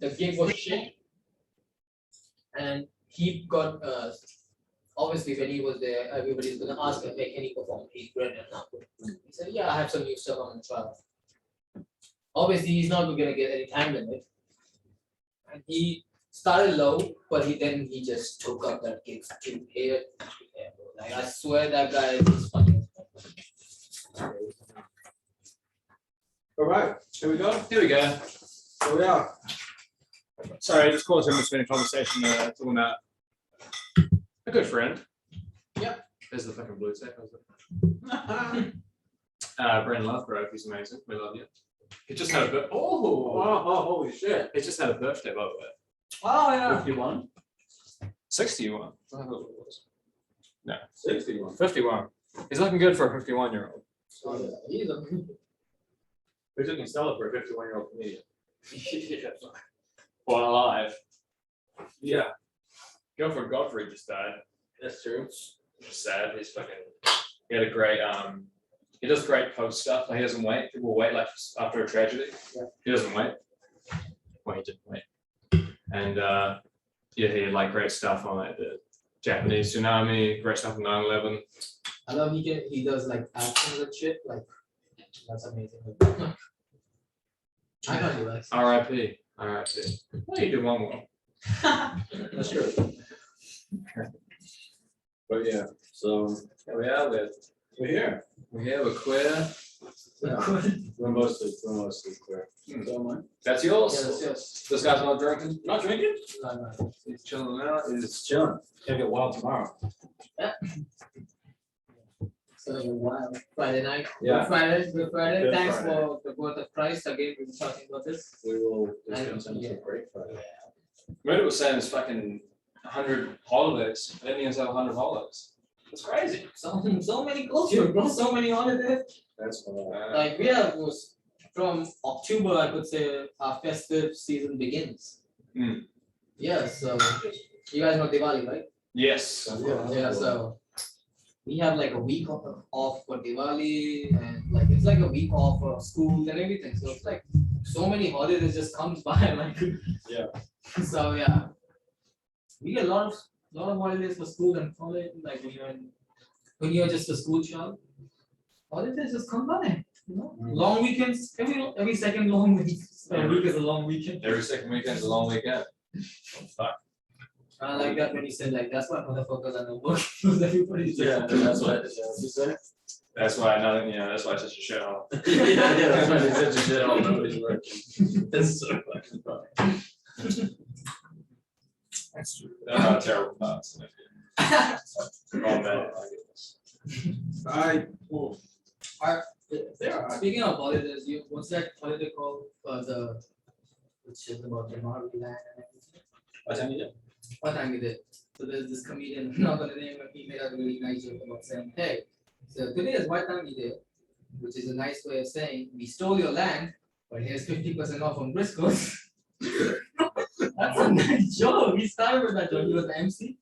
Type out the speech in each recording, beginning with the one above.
the gig was shit, and he got obviously when he was there, everybody's gonna ask him, hey, can he perform? He's brilliant now. He said, yeah, I have some new stuff I'm gonna try. Obviously, he's not gonna get any time limit, and he started low, but he just took up that gig to here. Like I swear that guy is funny. All right, here we go. Here we go. Here we are. Sorry, just caused him to spend a conversation talking about a good friend. Yep. There's the fucking blue tape. Brandon Lovegrove, he's amazing. We love you. He just had a birthday. Holy shit. He just had a birthday, by the way. Oh, yeah. 51. 61. I thought it was. No. 61. 51. He's looking good for a 51-year-old. Oh, yeah, he's a We're looking stellar for a 51-year-old comedian. Well, alive. Yeah, Girlfriend Godfrey just died. that's true. Just sad. He's fucking. He had a great. He does great post stuff. Like he doesn't wait. People wait like after a tragedy. Yeah. He doesn't wait. Well, he didn't wait. And yeah, he had like great stuff on like the Japanese tsunami. Great stuff on 9/11. I love he does like actions and shit. Like that's amazing. I can't do that. R.I.P. R.I.P. Well, you did one well. That's true. But yeah, so Here we are. we're here. We're here. We're queer. We're mostly clear. That's yours. Yeah, that's yours. This guy's not drinking. Not drinking? No. He's chilling out. It's chilling. Gonna get wild tomorrow. So wow, Friday night. Yeah. Good Friday. Good Thanks Friday. for the birth of Christ. Again, we were talking about this. We will And- discuss into a great Friday. Murder was saying it's fucking 100 holidays. Indians have 100 holidays. It's crazy. So many cultures, bro. So many holidays. That's what Like we have was from October, I could say our festive season begins. Mm. Yeah, so you guys know Diwali, right? Yes. Yeah, so we have like a week off for Diwali, and like it's like a week off for school and everything. So it's like so many holidays just comes by, like Yeah. So yeah, we get a lot of holidays for school and college. Like when you're just a school child, holidays just come by. You know, long weekends. Every second long week is a long weekend. Every second weekend is a long weekend. Oh, fuck. I like that when you said like that's why motherfuckers are not working because everybody's just Yeah, that's what you said. That's why nothing. Yeah, that's why it's such a shithole. Yeah, that's why they said you shit all nobody's working. That's so fucking funny. That's true. There are terrible thoughts. Oh man, I get this. Speaking of holidays, what's that holiday called? Which is about the Marvel land and everything. What time you What time is it? So there's this comedian, I'm not gonna name him, he made a really nice joke about saying, hey, so today is White Time Day, which is a nice way of saying we stole your land, but here's 50% off on Briscoes. That's a nice joke. He started with that joke. He was the MC.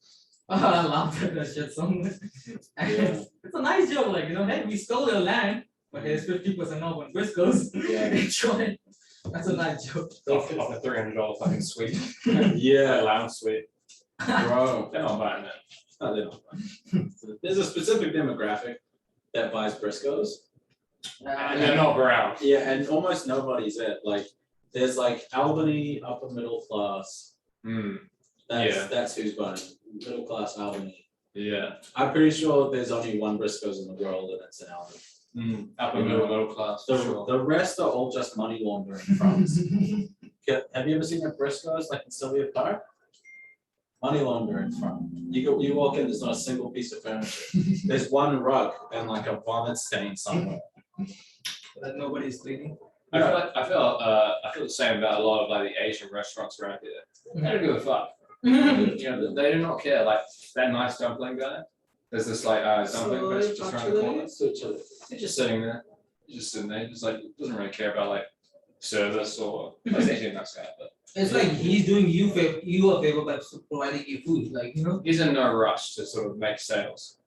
Oh, I laughed at that shit so much. And it's a nice joke, like hey, we stole your land, but here's 50% off on Briscoes. Yeah. Enjoy. That's a nice joke. Off the $300 fucking suite. Yeah, Lounge suite. bro. They're not buying that. No, they don't. There's a specific demographic that buys Briscoes. And they're not brown. Yeah, and almost nobody's it. Like, there's like Albany, upper middle class. Hmm. That's who's buying middle class Albany. Yeah. I'm pretty sure there's only one Briscoes in the world, and it's in Albany. Upper middle class. For sure. The rest are all just money laundering fronts. Have you ever seen a Briscoes like in Sylvia Park? Money laundering front. You walk in, there's not a single piece of furniture. There's one rug and like a vomit stain somewhere. That nobody's cleaning. I feel the same about a lot of like the Asian restaurants around here. They don't give a fuck. They do not care. Like that nice dumpling guy. There's this like dumpling place just around the corner. He's just sitting there. He's just sitting there. Just like doesn't really care about like service or. He's actually a nice guy, but It's like he's doing you a favor by providing you food, like he's in no rush to sort of make sales.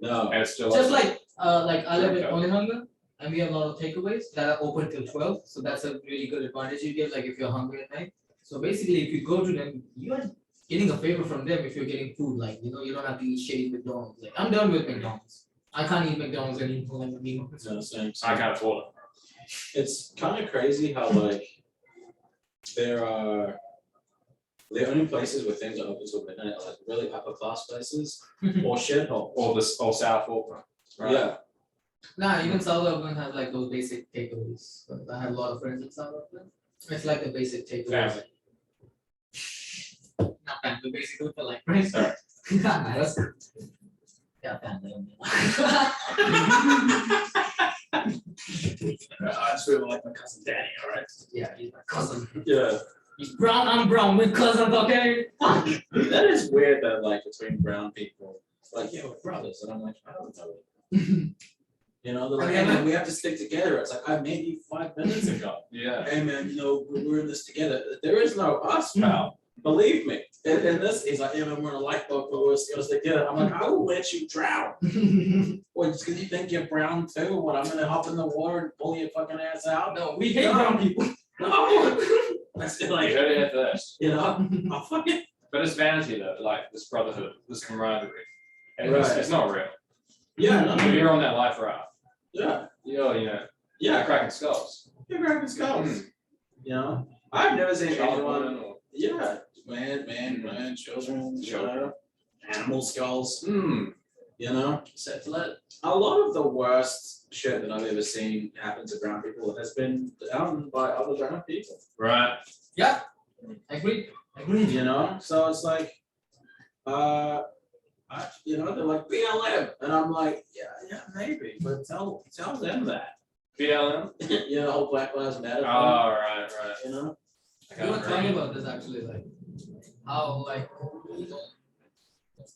No. And it's still Just like I live in Okay. Onehunga, and we have a lot of takeaways that are open till 12. So that's a really good advantage you get. Like if you're hungry at night, So basically, if you go to them, you are getting a favor from them if you're getting food. Like, you don't have to eat shitty McDonald's. Like, I'm done with McDonald's. I can't eat McDonald's anymore. Like, No, same. I can't afford it. It's kind of crazy how like there are the only places where things are open till midnight are like really upper class places or shitholes. Or South Auckland. Right? Yeah. Nah, even South Auckland has like those basic takeaways. But I have a lot of friends in South Auckland. It's like the basic takeaways. Family. Not family, basically for like friends. Sorry. Nah, that's good. Yeah, family. I just feel like my cousin Danny, alright? Yeah, he's my cousin. Yeah. He's brown, I'm brown, we're cousins, okay? Fuck. That is weird that like between brown people, like, yeah, we're brothers, and I'm like, I don't know it. You know, they're like, hey man, we have to stick together. It's like, I met you 5 minutes ago. Yeah. Hey man, we're in this together. There is no us, pal. Believe me. And this, he's like, yeah man, we're in a lifeboat, but we're still together. I'm like, I will let you drown. Or just because you think you're brown too, when I'm gonna hop in the water and pull your fucking ass out? No, we hate brown people. No. I still You like, heard it here first. you know, I'll fucking. But it's vanity though, like this brotherhood, this camaraderie. And Right. it's not real. Yeah, no, You're on that life raft. yeah, You're, yeah, cracking skulls. you're grabbing skulls. You know, I've never seen anyone. Children or- Yeah, man, children, animal skulls. You know, except that a lot of the worst shit that I've ever seen happen to brown people has been done by other brown people. Right. Yeah, agreed. You know, so it's like, they're like BLM, and I'm like, yeah, maybe, but tell them that. BLM? You know, the whole Black Lives Matter thing, Oh, right. you know. We were talking about this actually, like how like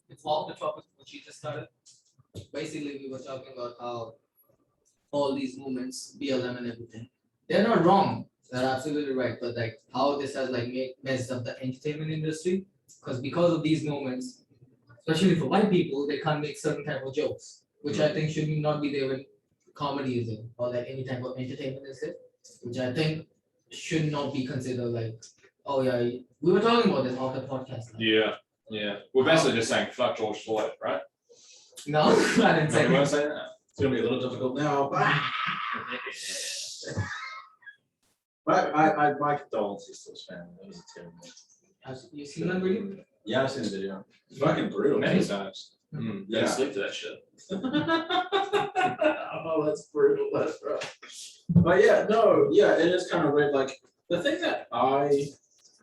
it's off the topic which you just started. Basically, we were talking about how all these movements, BLM and everything, they're not wrong. They're absolutely right. But like how this has like messed up the entertainment industry, because of these moments, especially for white people, they can't make certain type of jokes, which I think should not be there when comedy is in, or like any type of entertainment is it, which I think should not be considered like, oh yeah, we were talking about this off the podcast. Like, Yeah. We're basically just saying fuck George Floyd, right? no, I didn't No, say we weren't that. saying that. It's gonna be a little difficult now, but my condolences to his family. That was a terrible. Have you seen that video? Yeah, I've seen the video. It's fucking brutal. Many times. Yeah. Yeah. Sleep to that shit. Oh, that's brutal. That's rough. But yeah, no, yeah, it is kind of weird. Like the thing that I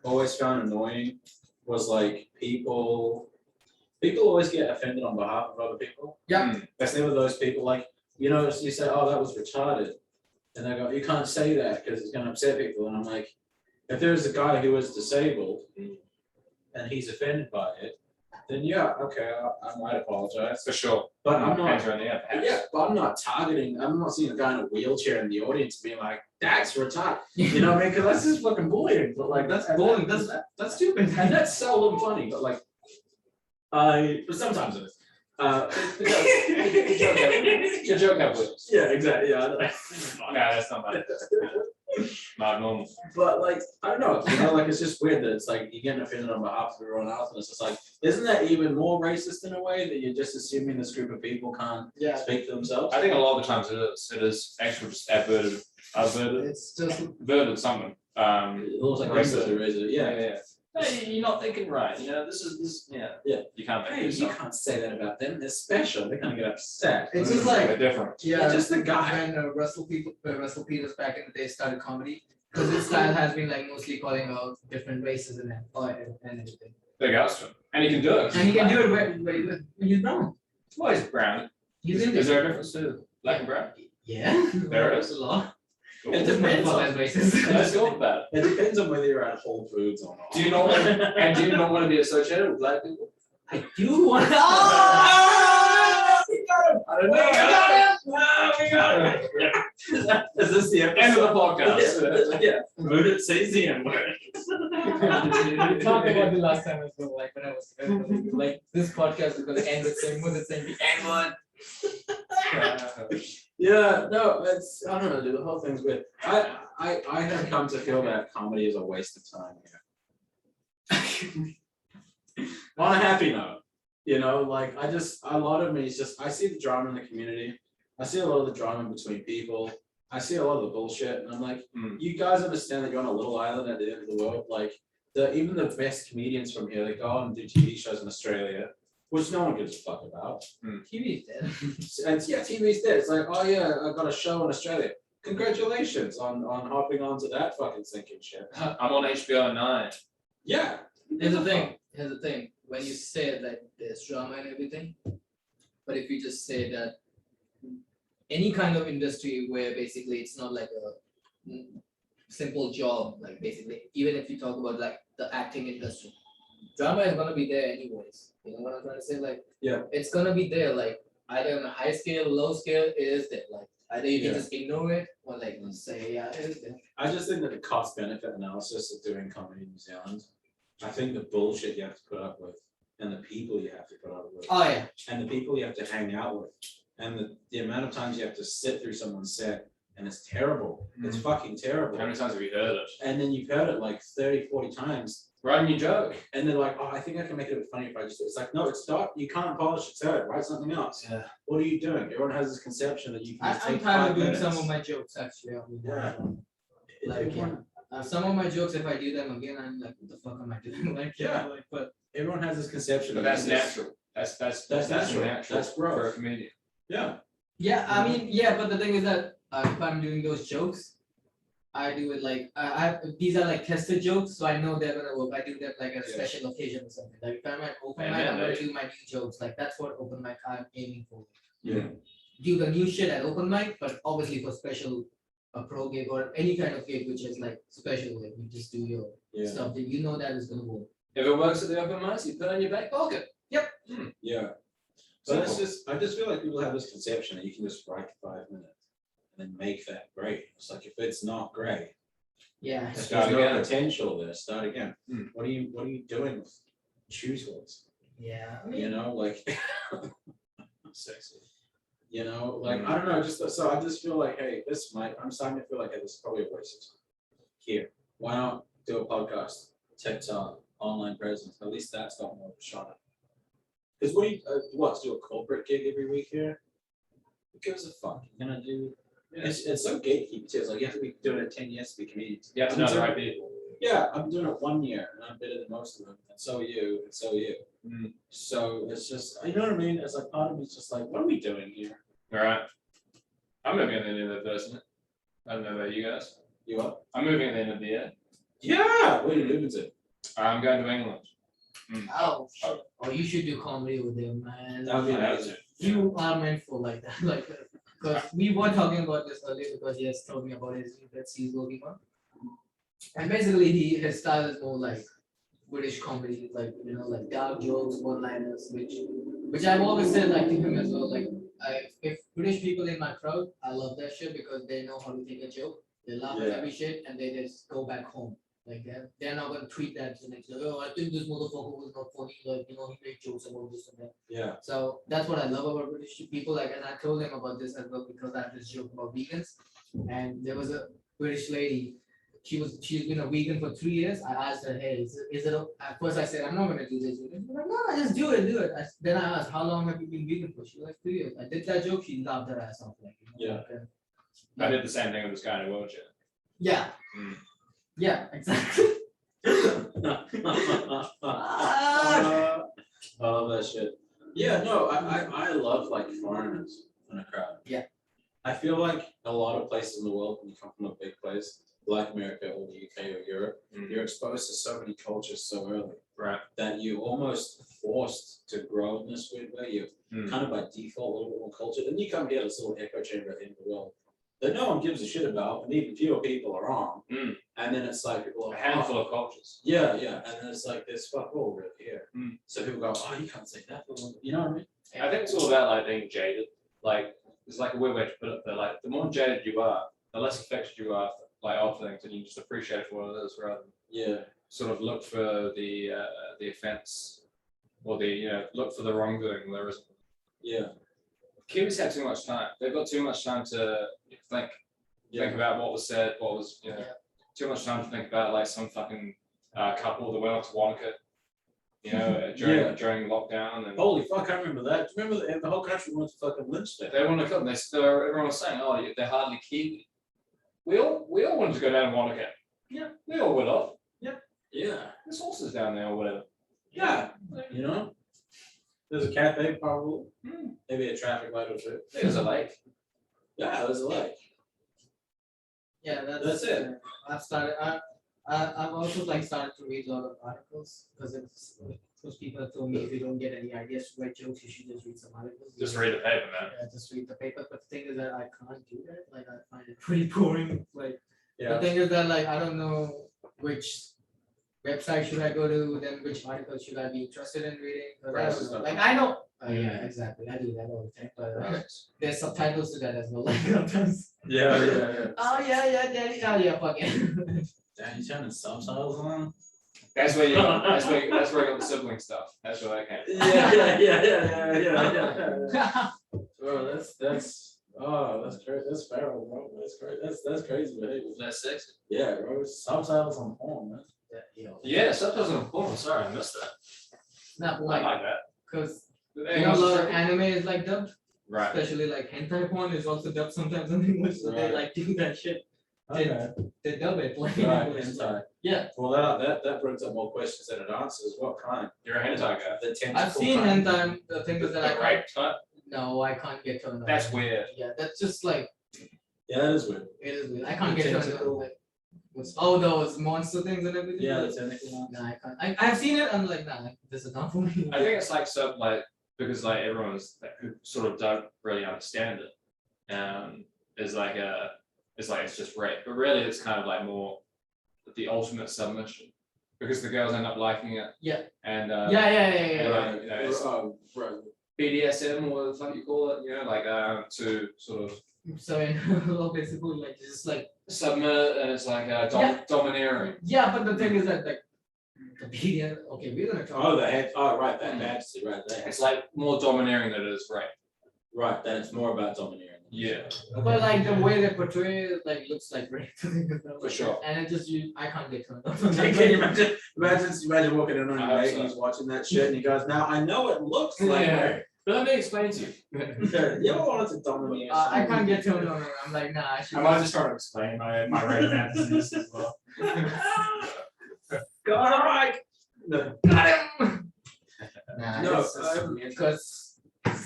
always found annoying was like people always get offended on behalf of other people. Yeah. That's never those people like, you know, you say, oh, that was retarded. And they go, you can't say that because it's gonna upset people. And I'm like, if there's a guy who is disabled and he's offended by it, then yeah, okay, I might apologize. For sure. But I'm not. Hands around the air. Yeah, but I'm not targeting. I'm not seeing a guy in a wheelchair in the audience being like, "That's retarded." You know what I mean? Because that's just fucking bullying. But like, that's bullying. That's stupid, and that's seldom funny. But like, but sometimes it is. Your joke have wheels. Yeah, exactly. Yeah, I know. Nah, that's not bad. Not normal. But like, I don't know. You know, like it's just weird that it's like you're getting offended on behalf of everyone else, and it's just like, isn't that even more racist in a way that you're just assuming this group of people can't speak for themselves? I think a lot of the times it is actually just adverted It's just something. It looks like Racist. racist. Yeah. Yeah. Hey, you're not thinking right. You know, this. Yeah. You can't think Hey, you yourself. can't say that about them. They're special. They're gonna get upset. It's just like They're different. yeah, just the guy. when Russell Peters back in the day started comedy, because his style has been like mostly calling out different races and everything. Big ups to him. And he can do it. And he can do it very good when he's brown. Well, he's brown. He's Is Indian. there a difference to black and brown? Yeah. There is. a lot. It Just depends not on- as racist. Let's go with that. It depends on whether you're at Whole Foods or not. Do you not want and do you not want to be associated with black people? I do want. I don't know. We got it. Is this the episode? End of the podcast. Yeah. Mudit says the N word. We talked about the last time as well, like when I was like this podcast is gonna end with saying the N word. Yeah, no, it's I don't know, dude. The whole thing's weird. I have come to feel that comedy is a waste of time here. On a happy note, you know, like a lot of me is just, I see the drama in the community. I see a lot of the drama between people. I see a lot of the bullshit, and I'm like, you guys understand that you're on a little island at the end of the world. Like, even the best comedians from here, they go out and do TV shows in Australia, which no one gives a fuck about. TV is dead. And yeah, TV's dead. It's like, oh yeah, I got a show in Australia. Congratulations on hopping onto that fucking sinking ship. I'm on HBO 9. Yeah. Here's the thing. Here's the thing. When you say that there's drama and everything, but if you just say that any kind of industry where basically it's not like a simple job, like basically, even if you talk about like the acting industry, drama is gonna be there anyways. You know what I'm trying to say? Like, yeah, it's gonna be there. Like either on a high scale, low scale, it is there. Like either you can just ignore it or like say, yeah, it is there. I just think that the cost benefit analysis of doing comedy in New Zealand, I think the bullshit you have to put up with, and the people you have to put up with, Oh yeah. and the people you have to hang out with, and the amount of times you have to sit through someone's set, and it's terrible. It's fucking terrible. How many times have you heard it? And then you've heard it like 30, 40 times. Writing your joke. And they're like, oh, I think I can make it a bit funny if I just, it's like, no, it's not, you can't polish a turd, write something else. Yeah. What are you doing? Everyone has this conception that you can just I'm take tired 5 of doing minutes. some of my jokes actually. Yeah. Like, some of my jokes, if I do them again, I'm like, what the fuck am I doing? Like, Yeah. like, but Everyone has this conception. But of that's this- natural. That's natural. natural That's for a growth. comedian. Yeah. yeah, I mean, yeah, but the thing is that if I'm doing those jokes, I do it like these are like tested jokes, so I know they're gonna work. I do them like at a special occasion or something. Like if I'm at open mic, I'm gonna do my new jokes. Like that's what open mic I'm aiming for. Yeah. Do the new shit at open mic, but obviously for special a pro gig or any kind of gig which is like special, like you just do your stuff that you know that is gonna work. If it works at the open mics, you put it in your back pocket. Yeah. But it's just, I just feel like people have this conception that you can just write 5 minutes and then make that great. It's like, if it's not great, Yeah. if Start there's no again. potential there, start again. Hmm. What are you doing with choose words? Yeah. I You mean, know, like, Sexy. you know, like, I don't know, just, so I just feel like, hey, I'm starting to feel like, hey, this is probably a waste of time. Here, why not do a podcast, TikTok, online presence, at least that's got more of a shot. Because what do you, do a corporate gig every week here? Who gives a fuck? You're gonna do, it's so gatekeeping too, it's like, you have to be doing it 10 years to be comedian. You have to know the right people. Yeah, I'm doing it 1 year, and I'm better than most of them, and so are you, and so are you. Mm. So it's just, you know what I mean? It's like part of me's just like, what are we doing here? All right. I'm moving at the end of the year. I don't know about you guys. You up? I'm moving at the end of the year. Yeah. Where are you moving to? I'm going to England. oh, shit. Oh, you should do comedy with them, man. That would be amazing. You are meant for like that, like because we were talking about this earlier because he has told me about his new bits he's working on. And basically his style is more like British comedy, like you know, like dark jokes, one-liners, which I've always said like to him as well. Like if British people in my crowd, I love that shit because they know how to take a joke. They laugh at every shit and they just go back home. Like they're not gonna treat that the next day. Oh, I think this motherfucker was not funny. Like you know, he made jokes about this and that. Yeah. So that's what I love about British people. Like, and I told him about this as well because I have this joke about vegans. And there was a British lady. She's been a vegan for 3 years. I asked her, hey, is it? At first I said I'm not gonna do this. She's like, no, just do it. Then I asked, how long have you been vegan for? She was like 3 years. I did that joke. She laughed her ass off. Like, you know, I did the same thing with this guy in a wheelchair. Yeah. Mm. Yeah, exactly. I love that shit. Yeah, no, I love like foreigners in a crowd. Yeah. I feel like a lot of places in the world, when you come from a big place, like America or the UK or Europe, you're exposed to so many cultures so early. Right. That you almost forced to grow in this weird way. You're kind of by default a little bit more cultured. And you come here to this little echo chamber at the end of the world that no one gives a shit about, and even fewer people are on. And then it's like people are A handful of cultures. yeah, and then it's like there's fuck all right here. So people go, oh, you can't say that. You know what I mean? I think it's all about like being jaded. Like it's like a weird way to put it, but like the more jaded you are, the less affected you are like of things, and you just appreciate it for what it is rather than sort of look for the offense or the look for the wrongdoing there isn't. Yeah. Kiwis have too much time. They've got too much time to think about what was said, what was too much time to think about like some fucking couple that went off to Wanaka you know, during lockdown and. Holy fuck, I remember that. Do you remember the whole country wants to fucking lynch them? They want to come. Everyone was saying, "Oh, they're hardly Kiwi." We all wanted to go down and Wanaka. Yeah. We all went off. Yeah. There's horses down there or whatever. Yeah. You know? There's a cafe probably. Maybe a traffic light or two. There's a lake. Yeah, there's a lake. Yeah, That's it. I've also like started to read a lot of articles because it's those people told me if you don't get any ideas to write jokes, you should just read some articles. Just read the paper, man. Yeah, just read the paper. But the thing is that I can't do that. Like I find it pretty boring. Like the thing is that like I don't know which website should I go to, then which article should I be interested in reading? 'Cause I don't know. Like I know. Yeah, exactly. I do that all the time. But there's subtitles to that as well. Like sometimes. Yeah. Oh yeah, daddy. Oh yeah, fuck it. Damn, you turning subtitles on? That's where that's where I got the sibling stuff. That's where I came. Yeah. Bro, that's crazy. That's feral, bro. That's crazy. That's crazy behavior. That's sexy. Yeah, bro. Subtitles on porn, man. Yeah, subtitles on porn. Sorry, I missed that. Not I like like that. because But you know a lot of anime is like dubbed, Right. especially like hentai porn is also dubbed sometimes in English, so they Right. like do that shit. Okay. They dub it like in Right, English. hentai. Yeah, Well, that brings up more questions than it answers. What kind? You're a hentai guy. The tentacle I've seen kind? hentai. The thing is that I The can't. rape type. No, I can't get turned on. That's weird. Yeah, that's just like Yeah, that is weird. it is weird. I can't The get turned tentacle. on. Like, those monster things and everything. Yeah, the like, tentacle one. nah, I can't. I've seen it. I'm like, nah, this is not for me. I think it's like so like because like everyone's like, who sort of don't really understand it. Is like it's just rape, but really it's kind of like more the ultimate submission because the girls end up liking it. Yeah. And Yeah. and, like, you know, it's Right. BDSM or the fuck you call it, you know, like to sort of So well, basically, like just like submit and it's like domineering. yeah, but the thing is that like the BDSM. Okay, we're gonna talk. Oh, the head. Oh, right. That fantasy right there. It's like more domineering than it is rape. Right. Then it's more about domineering. Yeah. But like the way they portray it, like looks like rape. For sure. And it just I can't get turned on. Can you imagine? Imagine walking in on I your hope date so. and he's watching that shit and he goes, "Now I know it looks like Yeah. rape." But let me explain to you. You ever wanted to dominate? I can't get turned on. I'm like, nah. I should. I might just try to explain my rape fantasies as well. Got it right. No. Got him. Nah, No, it's because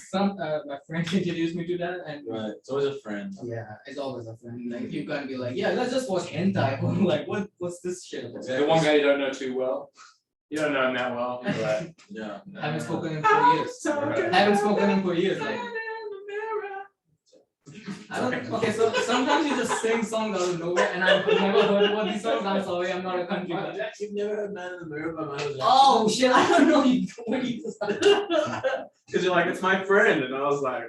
some my friend introduced me to that, and Right. It's always a friend. yeah, it's always a friend. Like you can't be like, yeah, let's just watch hentai. Like, what's this shit about? The one guy you don't know too well. You don't know him that well. You're like, Yeah. Haven't spoken in 4 years. Haven't spoken in 4 years. Like, I don't. Okay, so sometimes you just sing songs out of nowhere, and I've never heard about these songs. I'm sorry, I'm not a country guy. You've never heard "Man in the Mirror" by Michael Jackson? Oh shit! I don't know you. What you just Because you're like, it's my friend, and I was like,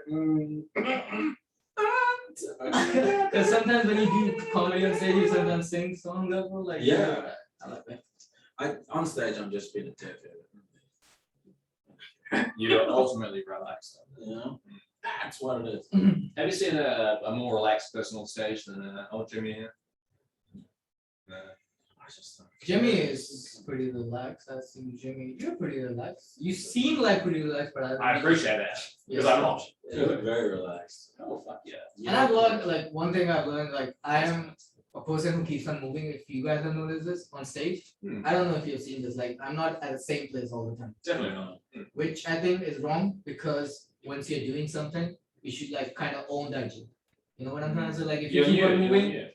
Because sometimes when you do comedy on stage, you sometimes sing songs that were like Yeah. I like that. on stage, I'm just being a dickhead. you're ultimately relaxed. You know, that's what it is. Have you seen a more relaxed person on stage than old Jimmy here? No. I just Jimmy is pretty relaxed. I've seen Jimmy. You're pretty relaxed. You seem like pretty relaxed, but I appreciate that because I'm not. You look very relaxed. Oh fuck yeah. And I've learned like one thing I've learned like I am a person who keeps on moving. If you guys have noticed this on stage, I don't know if you've seen this. Like I'm not at the same place all the time, Definitely not. which I think is wrong because once you're doing something, you should like kind of own that gym. You know what I'm trying to say? Like if you keep on moving,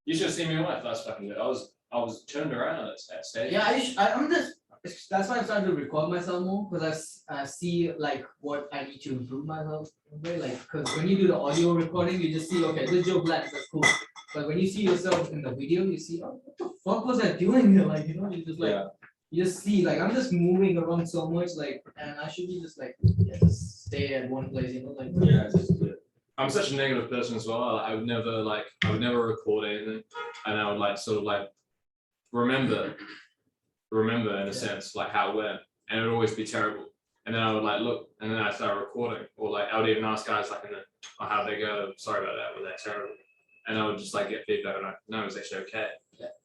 You should have seen me in my life last fucking day. I was turned around at stage. yeah, I'm just. That's why I'm starting to record myself more because I see like what I need to improve myself. Like because when you do the audio recording, you just see okay, this joke lands, that's cool. But when you see yourself in the video, you see oh, what the fuck was I doing here? Like you know, you just like you just see like I'm just moving around so much like, and I should be just like just stay at one place. You know, like Yeah, it's just good. I'm such a negative person as well. I would never record anything, and I would like sort of like remember in a sense like how it went, and it would always be terrible. And then I would like look, and then I start recording, or like I would even ask guys like, "Oh, how'd they go? Sorry about that. Was that terrible?" And I would just like get feedback, and no, it was actually okay.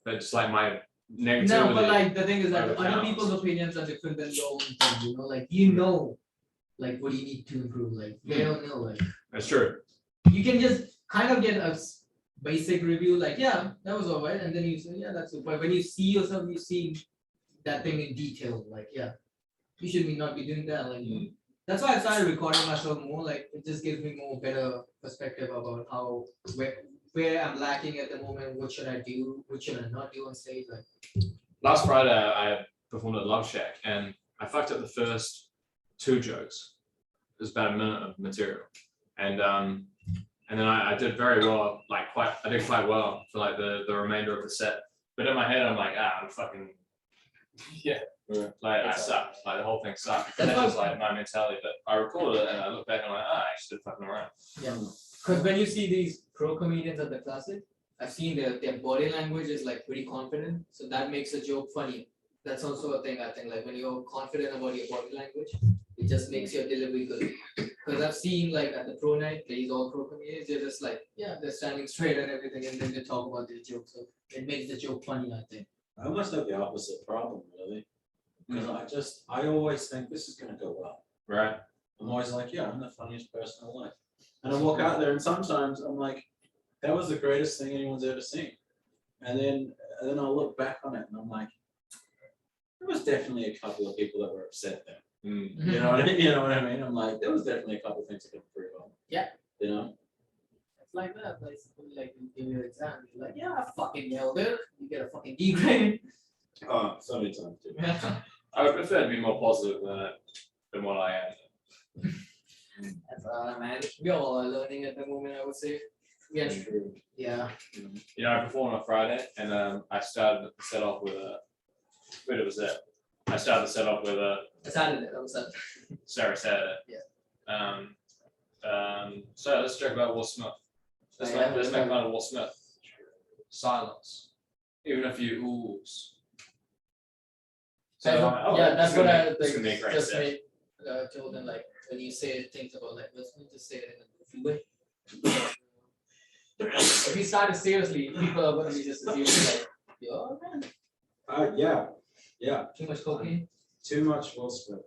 But just like my negativity. No, but like the thing is that other overcounts. people's opinions are different than your own thing, you know, like you know, like what you need to improve, like they don't know, like That's true. you can just kind of get a basic review, like yeah, that was alright, and then you say yeah, that's it. But when you see yourself, you see that thing in detail, like yeah, you should not be doing that, like that's why I started recording myself more, like it just gives me more better perspective about how where I'm lacking at the moment, what should I do, what should I not do on stage, like. Last Friday, I performed at Love Shack and I fucked up the first 2 jokes. It was about a minute of material, and then I did very well, like I did quite well for like the remainder of the set. But in my head, I'm like, I'm fucking, yeah, like I sucked, like the whole thing sucked. And that's just like my mentality. But I recorded it and I look back and I'm like, I actually did fucking around. Yeah, because when you see these pro comedians at the classic, I've seen their body language is like pretty confident, so that makes a joke funny. That's also a thing I think, like when you're confident about your body language, it just makes your delivery good. Because I've seen like at the pro night, these all pro comedians, they're just like, yeah, they're standing straight and everything, and then they talk about their jokes. So it makes the joke funny, I think. I almost have the opposite problem, really. Because I always think this is gonna go well. Right. I'm always like, yeah, I'm the funniest person alive. And I walk out there and sometimes I'm like, that was the greatest thing anyone's ever seen. And then I'll look back on it and I'm like, there was definitely a couple of people that were upset there. You know what I mean? I'm like, there was definitely a couple of things I could improve on. Yeah. You know? It's like that, like you give your exam, you're like, yeah, I fucking nailed it. You get a fucking D grade. Oh, so many times too. I would prefer to be more positive than what I am. That's man. We all are learning at the moment, I would say. Yeah. True. Yeah. You know, I performed on Friday and I started the set off with a, wait, it was that. I started the set off with a Saturday, that was Saturday. Saturday. Yeah. So let's talk about Will Smith. Let's make fun of Will Smith. Silence. Even a few oohs. So Yeah, that's what I this is gonna be a great just set. made, told them, like when you say things about like let's just say it in a goofy way. If you start it seriously, people are gonna be just assuming like, yo man, Yeah. too much cocaine. Too much Will Smith.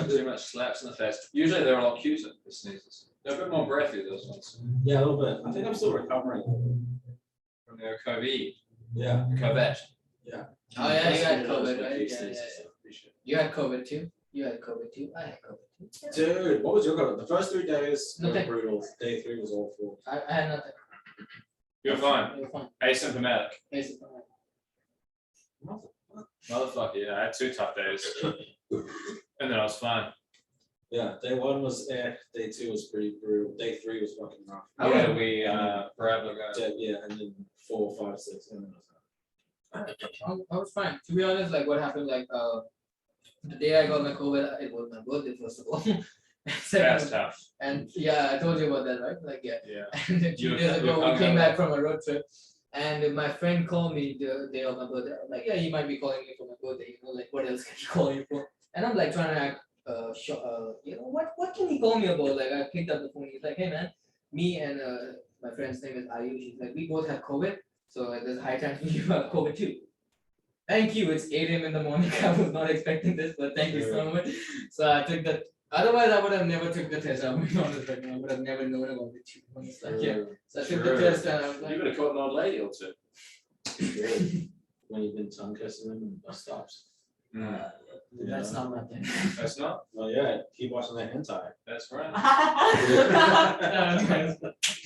Too much slaps in the face. Usually they're a lot cuter, the sneezes. They're a bit more breathy, those ones. Yeah, a little bit. I think I'm still recovering. From their COVID. Yeah. COVID. Oh yeah, you had Just, COVID, know, right? these Yeah, things yeah, and yeah. stuff, appreciate it. You had COVID too. You had COVID too. I had COVID too. Dude, what was your COVID? The first 3 days were Nothing. brutal. Day 3 was awful. I had nothing. You're fine. You were fine. Asymptomatic. Basically. Motherfucker, yeah, I had 2 tough days. And then I was fine. Yeah, day 1 was day 2 was pretty brutal. Day 3 was fucking rough. How long did we forever ago? Yeah, and then 4, 5, 6, and then I was fine. To be honest, like what happened, like the day I got my COVID, it was my birthday first of all. That's tough. And yeah, I told you about that, right? Like yeah. Yeah. And then 2 You- days you ago, we hung came out. back from a road trip, and my friend called me the day of my birthday. I'm like, yeah, he might be calling me for my birthday. You know, like what else can he call you for? And I'm like trying to act, you know, what can he call me about? Like I picked up the phone. He's like, hey man, me and my friend's name is Ayush. He's like, we both have COVID, so there's a high chance you have COVID too. Thank you. It's 8 a.m. in the morning. I was not expecting this, but thank you so much. So I took that. Otherwise, I would have never took the test. I'm being honest right now. I would have never known about it. It's like, yeah. So I took the True. test and I was You like, would have caught an old lady or two. when you've been tongue kissing them and bus stops. that's not my thing. That's not. Oh yeah, keep watching that hentai. That's right. Yeah,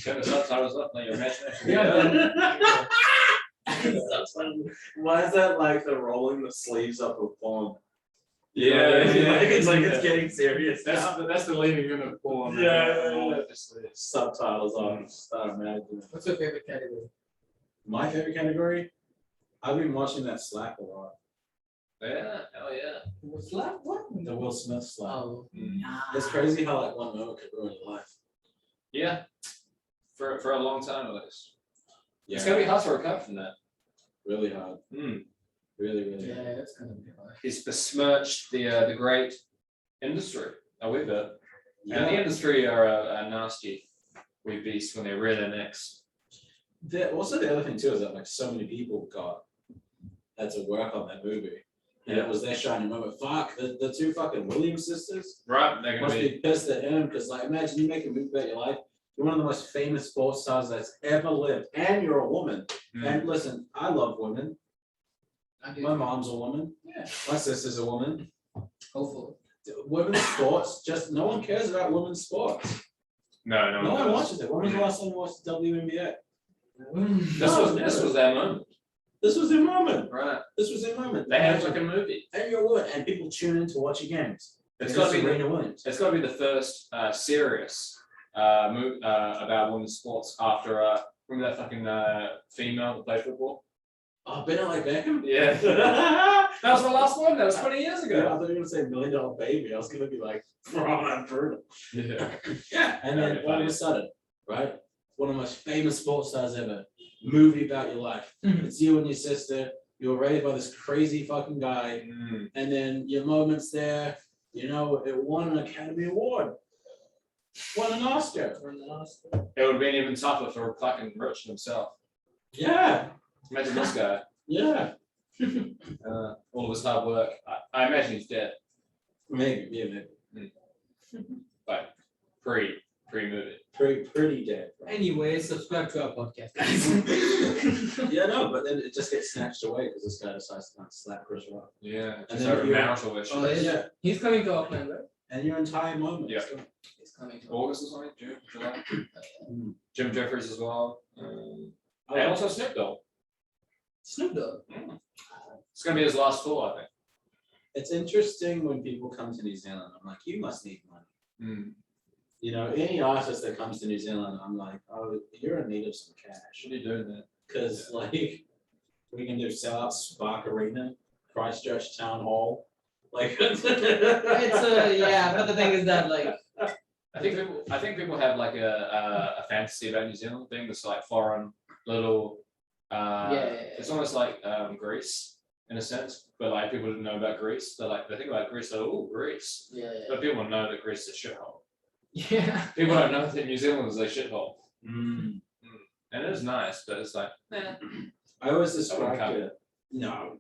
Turn the subtitles up, let your imagination. yeah. Why is that like the rolling the sleeves up of porn? Yeah, It's like it's getting serious. That's the leading in of porn. Yeah. Subtitles on. Start imagining. What's your favorite category? My favorite category. I've been watching that slap a lot. Yeah, hell yeah. Slap? What? The Will Smith slap. Oh. It's crazy how like one moment could ruin your life. Yeah. For a long time at least. Yeah. It's gonna be hard to recover from that. Really hard. Really Yeah, hard. that's gonna be hard. He's besmirched the great industry a wee bit. And the industry are a nasty wee beast when they rear their necks. Also the other thing too is that like so many people got had to work on that movie. And it was their shining moment. Fuck, the two fucking Williams sisters Right, they're gonna must be. be pissed at him because, like, imagine you make a movie about your life. You're one of the most famous sports stars that's ever lived, and you're a woman. And listen, I love women. My mom's a woman. Yeah. My sister's a woman. Hopefully. Women's sports, just no one cares about women's sports. No, No one does. watches it. When was the last time you watched the WNBA? This was their moment. This was their moment. Right. This was their moment. They had like a movie. And you're a woman, and people tune in to watch your games. It's Because got to be Serena Williams. It's got to be the first serious move about women's sports after remember that fucking female that played football? Oh, Benedict Beckham? Yeah. That was the last one. That was 20 years Yeah, I ago. thought you were gonna say $1 Million Baby. I was gonna be like, I'm brutal. Yeah. Yeah, and That'd then be all of funny. a sudden, right? One of the most famous sports stars ever. Movie about your life. It's you and your sister. You're raised by this crazy fucking guy, Mm. and then your moments there. You know, it won an Academy Award. Won an Oscar. It would have been even tougher for fucking Rich himself. Yeah, Imagine this guy. yeah. All of his hard work. I imagine he's dead, Maybe, yeah, maybe. but pre-movie. Pretty dead. Anyway, subscribe to our podcast, guys. Yeah, no, but then it just gets snatched away because this guy decides to slap Chris Rock. Yeah. And Just then over you're- marital issues. Oh, yeah. He's coming to Auckland, right? And your entire moment. Yeah. He's coming to August or something, June, July. Mm. Jim Jeffries as well. Oh, And also Snoop Dogg. Snoop Dogg. It's gonna be his last tour, I think. It's interesting when people come to New Zealand. I'm like, you must need money. You know, any artist that comes to New Zealand, I'm like, oh, you're in need of some cash. Should he do that? Because, like, we can do sell out Spark Arena, Christchurch Town Hall. Like, It's yeah, but the thing is that like I think people have like a fantasy about New Zealand being this like foreign little. It's almost like Greece in a sense, but like people didn't know about Greece. They think about Greece, like, oh, Greece. yeah. But people know that Greece is a shithole. Yeah. People don't know that New Zealand is a shithole. mm. And it is nice, but it's like, I always described come. it. No,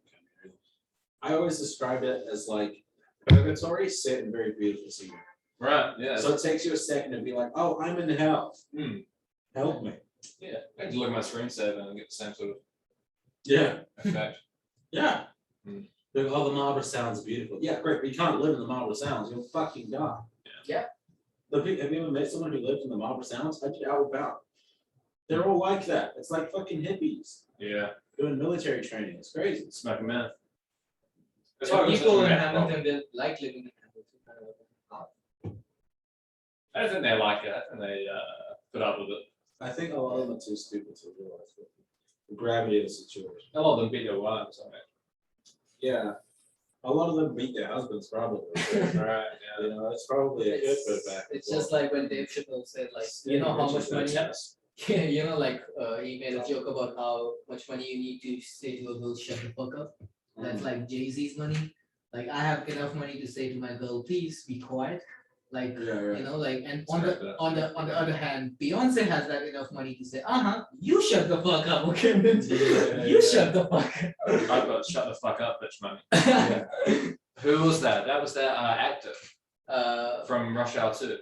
I always described it as like, it's already set and very beautiful scenery. right, yeah. So it takes you a second to be like, oh, I'm in hell. Help me. Yeah, I can look at my screensaver and get the same sort of Yeah. effect. Yeah. Mm. Like, oh, the Marlborough Sounds beautiful. Yeah, great, but you can't live in the Marlborough Sounds. You'll fucking die. Yeah. Have you ever met someone who lived in the Marlborough Sounds? I did Outbound. They're all like that. It's like fucking hippies Yeah, doing military training. It's crazy. smoking meth. That's Yeah, why we're people such a in meth problem. Hamilton they like living in Hamilton. I don't think they like it. I think they put up with it. I think a lot of them are too stupid to realize the gravity of the situation. A lot of them beat their wives. I Yeah. A lot of them beat their husbands, probably. mean. Right. Yeah. You know, it's probably a good It's, bit back. it's just like when Dave Chappelle said like, you know how much money, yeah, you know, like he made a joke about how much money you need to say to a girl, shut the fuck up. That's like Jay-Z's money. Like I have enough money to say to my girl, please be quiet. Like Yeah, you know, like and on Respect the that. on the other hand, Beyonce has that enough money to say, you shut the fuck up, okay? Yeah, You yeah. shut the fuck up. I've got shut the fuck up, bitch money. Yeah. Who was that? That was that actor Uh, from Rush Hour 2.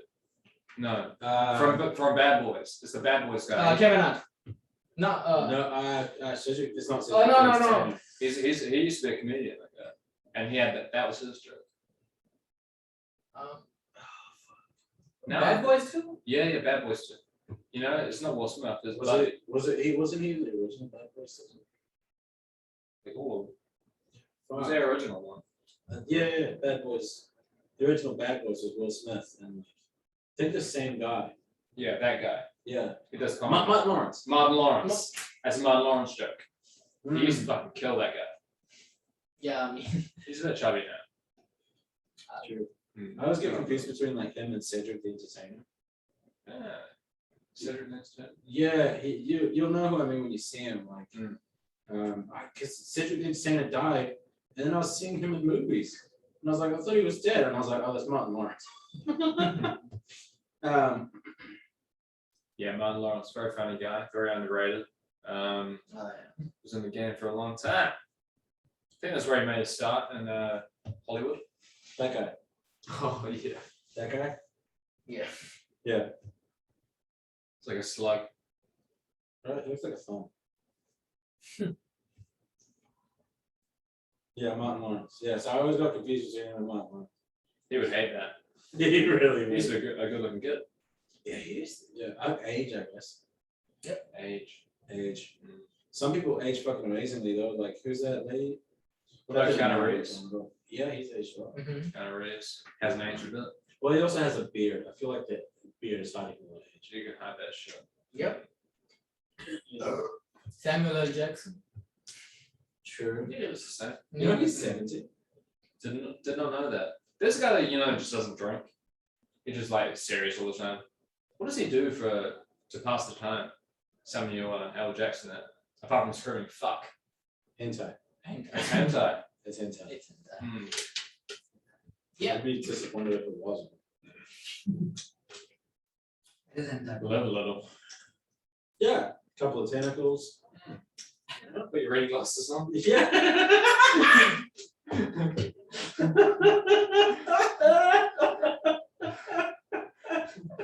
No, From from Bad Boys. It's the Bad Boys guy. Kevin Hart. No, Cedric, it's not. Oh, no, Cedric, no, no. He used to be a comedian like that, and he had that was his joke. No. Bad Boys too? Yeah, Bad Boys 2. You know, it's not Will Smith. It's Wasn't he the original Bad Boys? It was the original one. Yeah, Bad Boys. The original Bad Boys was Will Smith, and I think the same guy. Yeah, that guy. Yeah. He does comedy. Martin Lawrence. Martin Lawrence. That's a Martin Lawrence joke. He used to Mm. fucking kill that guy. Yeah, I mean, He's a bit chubby now. True. Mm. I always get confused between like him and Cedric the Entertainer. Yeah. Cedric next to it. Yeah, you'll know who I mean when you see him. Like, because Cedric the Entertainer died, and then I was seeing him in movies, and I was like, I thought he was dead, and I was like, oh, that's Martin Lawrence. Yeah, Martin Lawrence, very funny guy, very underrated. Was in the game for a long time. think that's where he made a start in Hollywood. That guy. Oh yeah. That guy? Yeah. Yeah. It's like a slug. Right, it looks like a thumb. Yeah, Martin Lawrence. Yeah, so I always got confused between him and Martin Lawrence. He would hate that. He really He's was. a good looking kid. Yeah, he is. Yeah, age, I guess. Age. Age. Some people age fucking amazingly though. Like, who's that lady? Like Whatever Keanu her name Reeves. is, but yeah, he's aged well. Mhm. Kind of Reeves. Hasn't aged a bit. Well, he also has a beard. I feel like the beard is hiding a little age. You can hide that shit. Yep. You know? Samuel L. Jackson. True. Yeah, it was the same. You know he's 70. Did not know that. There's a guy that just doesn't drink. He just like serious all the time. What does he do to pass the time? Samuel L. Jackson, apart from screaming "fuck." Hentai. It's hentai. It's hentai. It's Hmm. Yeah. I'd be disappointed if it wasn't. Isn't that Level little. Yeah, couple of tentacles. Put your reading glasses on. Yeah.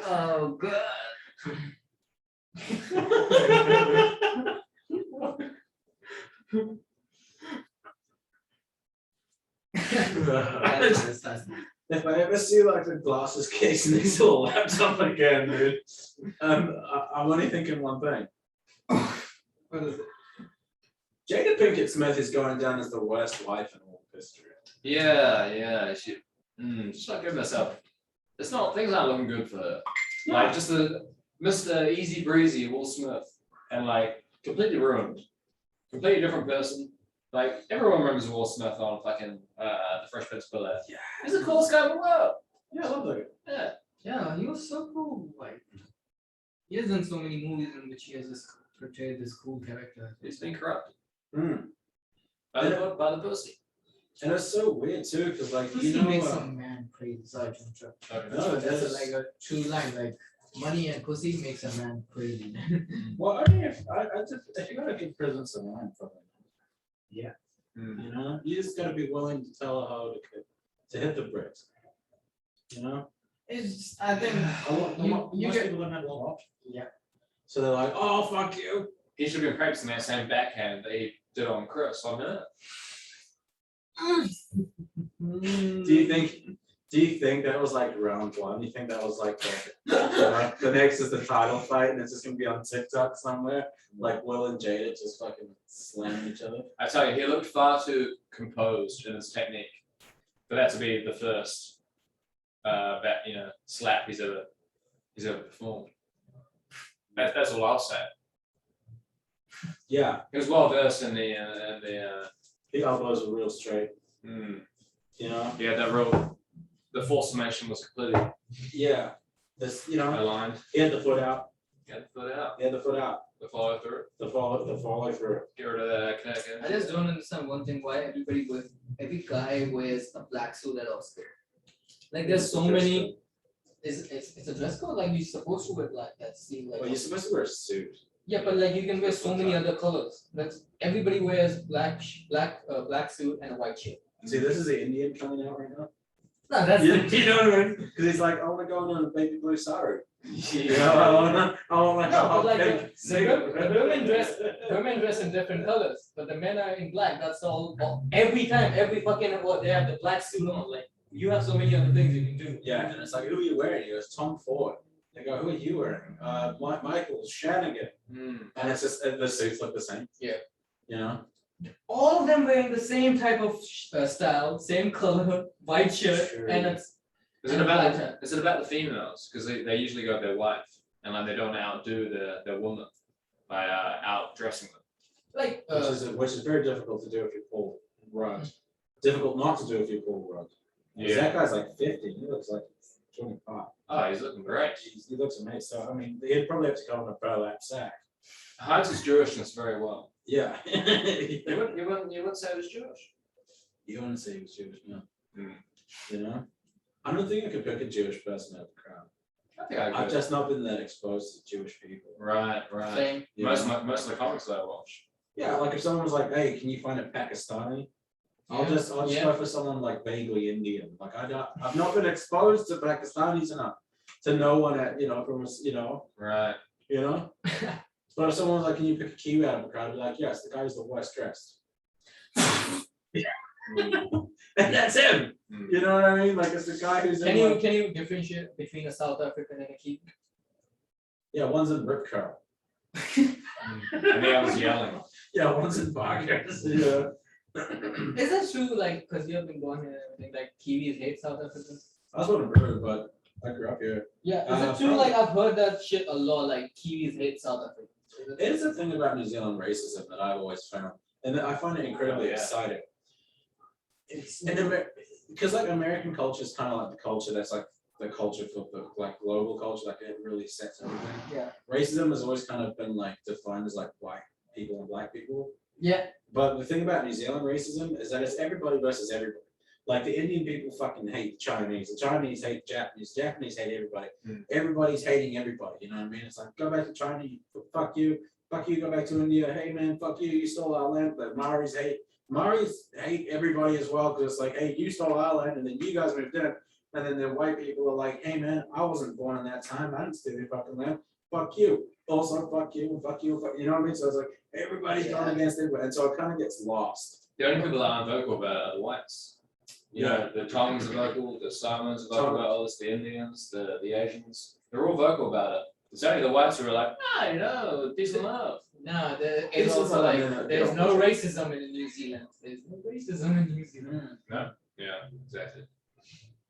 Oh god. If I ever see like a glasses case next to a laptop again, dude, I'm only thinking one thing. What is it? Jada Pinkett Smith is going down as the worst wife in all history. Yeah. She. Just not giving herself. Things aren't looking good for her. Like just the Mr. Easy Breezy Will Smith, and like completely ruined, completely different person. Like everyone remembers Will Smith on fucking The Fresh Prince of Bel-Air. Yeah. He's the coolest guy in the world. Yeah, I love that. Yeah. Yeah, he was so cool. Like, he has done so many movies in which he has just portrayed this cool character. He's been corrupted Mm. by the pussy. And it's so weird too, because like Pussy you know, makes some man crazy. Sorry to interrupt. No, That's that's- like a true line. Like, money and pussy makes a man crazy. well, I mean, if you gotta give presents a line for them, Mm. you know, you just gotta be willing to tell her how to hit the bricks. You know, It's, I think, you most get, people don't have a lot of options. yeah. So they're like, oh fuck you. He should have been practicing that same backhand that he did on Chris on her. Do you think that was like round one? You think that was like the next is the title fight and it's just gonna be on TikTok somewhere? Like Will and Jada just fucking slamming each other? I tell you, he looked far too composed in his technique for that to be the first slap he's ever performed. That's all I'll say. Yeah, He was well versed in the the elbows were real straight, mm, you know? yeah, the force summation was completely Yeah. This, you know, aligned. he had the foot out. Get the foot out, He had the foot out. the follow through, The follow through. get rid of that connect. I just don't understand one thing, why every guy wears a black suit at Oscar. Like, there's so many, it's a dress code, like, you're supposed to wear black, that's the, Well, like. you're supposed to wear a suit. Yeah, but like, you can wear so many other colors, that's, everybody wears black suit and a white shirt. See, this is the Indian coming out right now. No, that's. You know what I mean? Because he's like, I want to go on a baby blue sari. Yeah. I want No, but like, the women dress in different colors, but the men are in black, that's all, every time, every fucking, they have the black suit on, like, you have so many other things you can do. Yeah, and it's like, who are you wearing? He goes, Tom Ford. They go, who are you wearing? Michael Shanigan. Mm. And it's just, the suits look the same. Yeah. You know? All of them wearing the same type of style, same color, white shirt, Sure. and it's. Is it about the females? Because they usually go with their wife, and like they don't outdo their woman by outdressing them. Like, Which is very difficult to do if you pull runt. Difficult not to do if you pull runt. Yeah. That guy's like 50. He looks like 25. Oh, he's looking great. He looks amazing. So I mean, he'd probably have to come in a burlap sack. Hides his Jewishness very well. Yeah. You wouldn't say he was Jewish. You want to say he was Jewish, no? Mm. You know, I don't think I could pick a Jewish person out of the crowd. I think I I've could. just not been that exposed to Jewish people. Right. same. You Most know? of the comics that I watch. Yeah, like if someone was like, "Hey, can you find a Pakistani?" I'll just go for someone like vaguely Indian. Like I've not been exposed to Pakistanis enough to know one at from Right. But if someone's like, can you pick a Kiwi out of a crowd? I'd be like, yes, the guy who's the worst dressed. And that's him. You know what I mean? Like it's the guy who's Can you differentiate between a South African and a Kiwi? Yeah, one's in rip curl. And the other's yelling. Yeah, one's in pockets. Yeah. Is that true? Like, because you have been born here and everything, like Kiwis hate South Africans? That's what I've heard, but I grew up here. Yeah, is it true? Like, I've heard that shit a lot. Like, Kiwis hate South Africans. It is a thing about New Zealand racism that I've always found, and I find it incredibly exciting. It's because like American culture is kind of like the culture that's like the culture for the like global culture, like it really sets everything. Yeah. Racism has always kind of been like defined as like white people and black people. Yeah. But the thing about New Zealand racism is that it's everybody versus everybody. Like the Indian people fucking hate the Chinese hate the Japanese hate everybody. Everybody's hating everybody, you know what I mean? It's like, go back to China, fuck you, go back to India, hey man, fuck you stole our land. But Maoris hate everybody as well, because it's like, hey, you stole our land and then you guys moved in. And then the white people are like, hey man, I wasn't born in that time, I didn't steal your fucking land, fuck you. Also, fuck you, you know what I mean? So it's like, everybody's going against everybody, and so it kind of gets lost. The only people that aren't vocal about it are the whites. The Tongs are vocal, the Samoans are vocal about this, the Indians, the Asians. They're all vocal about it. It's only the whites who are like, peace and love. No, it's also like, there's no racism in New Zealand. There's no racism in New Zealand. No, yeah, exactly.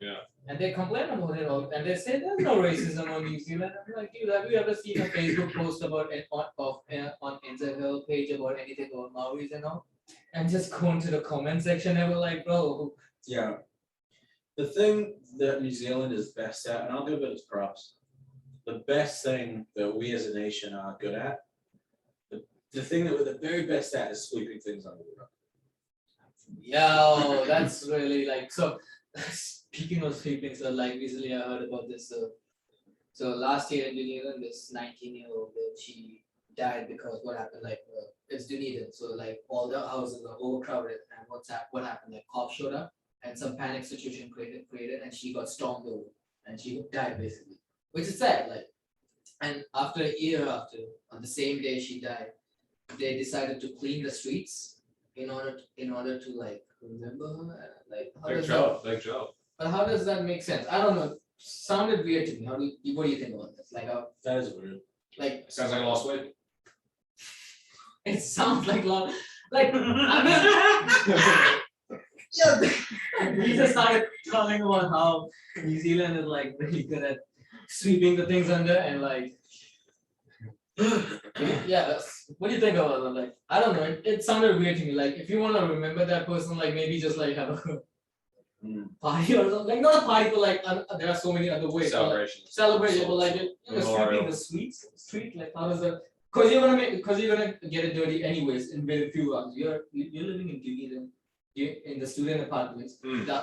Yeah. And they complain about it all, and they say there's no racism on New Zealand. I'm like, dude, have you ever seen a Facebook post about on Instagram page about anything about Maoris and all? And just go into the comment section and we're like, bro. Yeah. The thing that New Zealand is best at, and I'll give it its props, the best thing that we as a nation are good at, the thing that we're the very best at is sweeping things under the rug. Yo, that's really like, so speaking of sweeping, so like recently I heard about this. So last year in Dunedin, this 19-year-old girl, she died because what happened, like it's Dunedin, so like all the houses are overcrowded, and what happened, like cops showed up and some panic situation created and she got stormed over and she died basically, which is sad. Like, and after a year after, on the same day she died, they decided to clean the streets in order to like remember her. Like, Big job. But how does that make sense? I don't know. Sounded weird to me. What do you think about this? Like, that is weird. Like, It sounds like a lost week. it sounds like long. Like, I mean, yeah, we just started talking about how New Zealand is like really good at sweeping the things under and like, yeah. What do you think about it? Like, I don't know. It sounded weird to me. Like, if you want to remember that person, like maybe just like have a party or something. Like, not a party, but like there are so many other ways. Celebrations. Celebration, but like sweeping the street. Like, how does that? Because you're gonna get it dirty anyways in very few hours. You're living in Dunedin, in the student apartments.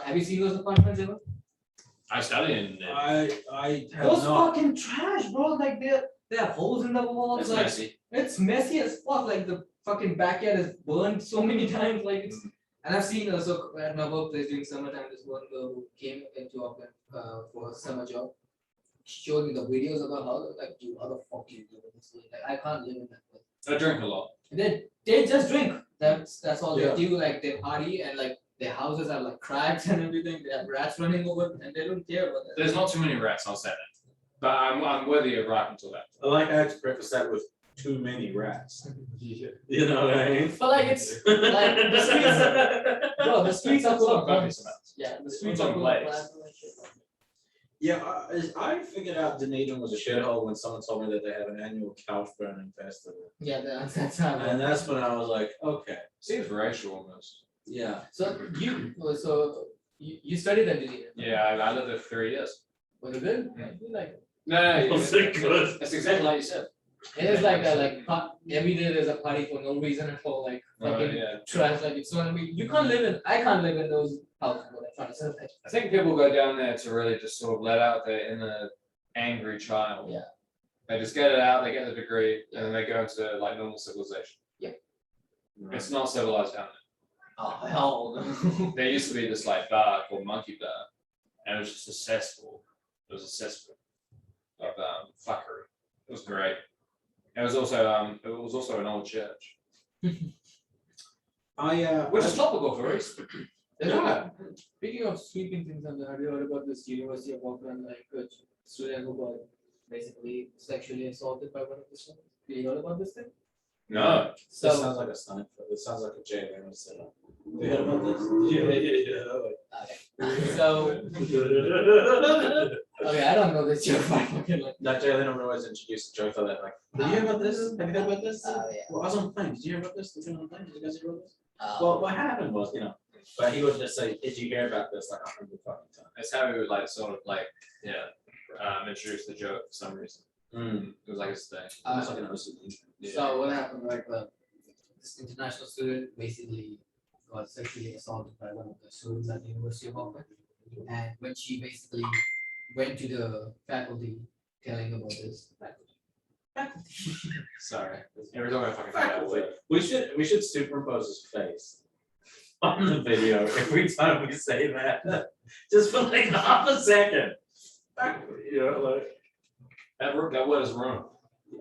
Have you seen those apartments ever? I studied in I have Those not. fucking trash, bro. Like there are holes in the walls. It's like, messy. It's messy as fuck. Like the fucking backyard is burned so many times. Like it's. And I've seen also at my workplace during summertime, this one girl who came into Auckland for a summer job. She showed me the videos about how, like, dude, how the fuck do you live in this place? Like, I can't live in that place. I drink a lot. They just drink. That's all Yeah. they do. Like, they party and like their houses are like cracks and everything. They have rats running over and they don't care about that. There's not too many rats, I'll say that. But I'm worthy of right until that. I like how to preface that with too many rats. You know what I mean? But like it's like the streets, bro, the streets are full of Copious plants. amounts. Yeah, the streets It's are on full of blades. plants and like shit. Yeah, I figured out Dunedin was a shithole when someone told me that they have an annual couch burning festival. Yeah, that's how. And that's when I was like, okay. Seems racial almost. Yeah. So you studied at Dunedin. Yeah, I lived there for 3 years. Was it good? Yeah. I feel like No, Was it good? That's exactly like you said. it is like every day there's a party for no reason at all, like fucking Yeah. trash. Like it's not. I can't live in those houses. What I'm trying to say. Like, I think people go down there to really just sort of let out their inner angry child. Yeah. They just get it out, they get the degree, and then they go into like normal civilization. Yeah. It's not civilized down Oh, hell no. There used to be this like bar called Monkey Bar, and it was just a cesspool. It was a cesspool of fuckery. It was great. It was also an old church, which is topical for Easter. Yeah. Speaking of sweeping things under, have you heard about this University of Auckland, like a student who got basically sexually assaulted by one of the students? Have you heard about this thing? No, This So, sounds like a stunt. This sounds like a JLM setup. Have you heard about this? so, okay, I don't know this joke, but fucking like. That JLM would always introduce a joke like that, like, did you hear about this? Have you heard about this? Oh, yeah. Well, I was on the plane. Did you hear about this? Did you hear on the plane? Did you guys hear about this? Oh. Well, what happened was, but he would just say, did you hear about this like 100 fucking times? that's how we would like sort of like introduce the joke for some reason. It was like his thing. Almost like an OCD. Yeah. So what happened, like, this international student basically got sexually assaulted by one of the students at the University of Auckland. And when she basically went to the faculty telling about this, Sorry, every time I fucking Faculty. We should superimpose his face on the video every time we say that, just for like half a second. Like that word is wrong.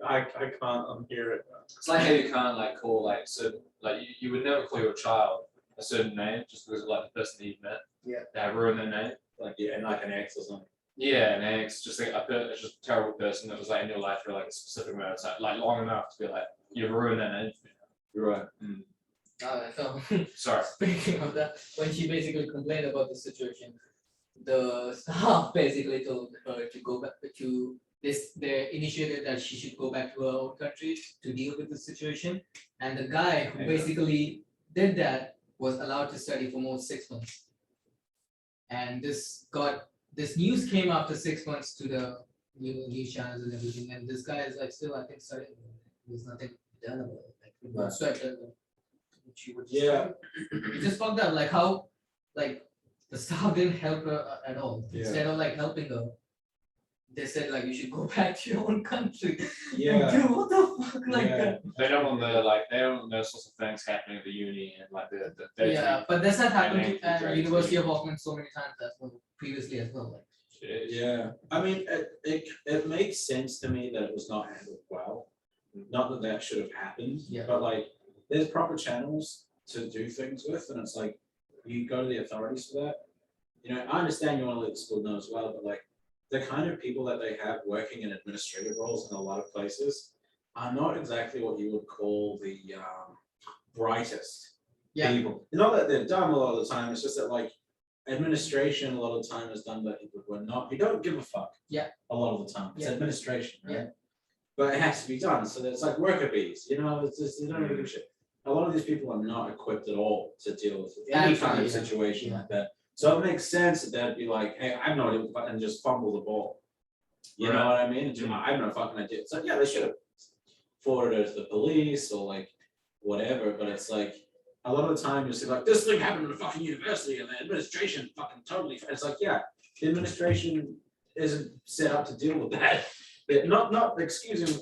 I can't unhear it. It's like how you can't like call like certain like you would never call your child a certain name just because of like the person that you've met. Yeah. They have ruined their name. Like and like an ex or something. Yeah, an ex, just like it's just a terrible person that was like in your life for like a specific amount of time, like long enough to be like you've ruined their name. You're right. so Sorry. speaking of that, when she basically complained about the situation, the staff basically told her to go back to this. They initiated that she should go back to her own country to deal with the situation, and the guy who Yeah. basically did that was allowed to study for more than 6 months. And this news came after 6 months to the news channels and everything, and this guy is like still I think studying. There's nothing done about it. Like Right. she would Yeah. it just fucked up, like how like the staff didn't help her at all. Yeah. Instead of like helping her, they said like you should go back to your own country. Yeah. Dude, what the fuck? Like Yeah. They don't want they don't want those sorts of things happening at the uni and like the yeah, but that's not happened And to at then University of Auckland so many times as well previously as well. Like Yeah, I mean, it makes sense to me that it was not handled well. Not that that should have happened, Yeah. but like, there's proper channels to do things with, and it's like, you go to the authorities for that. I understand you want to let the school know as well, but like, the kind of people that they have working in administrative roles in a lot of places are not exactly what you would call the brightest yeah, people. Not that they're dumb a lot of the time, it's just that like, administration a lot of the time is done by people who are not, who don't give a fuck. Yeah. A lot of the time, it's Yeah. administration, right? Yeah. But it has to be done, so it's like worker bees, it's just, you don't give a shit. A lot of these people are not equipped at all to deal with any kind of Absolutely, yeah. situation Yeah. like that. So it makes sense that they'd be like, hey, I have no idea, and just fumble the ball. You know what I mean? I have no fucking idea. So yeah, they should have forwarded it to the police or like whatever, but it's like, a lot of the time you see like, this thing happened in the fucking university and the administration fucking totally, it's like, yeah, the administration isn't set up to deal with that. They're not excusing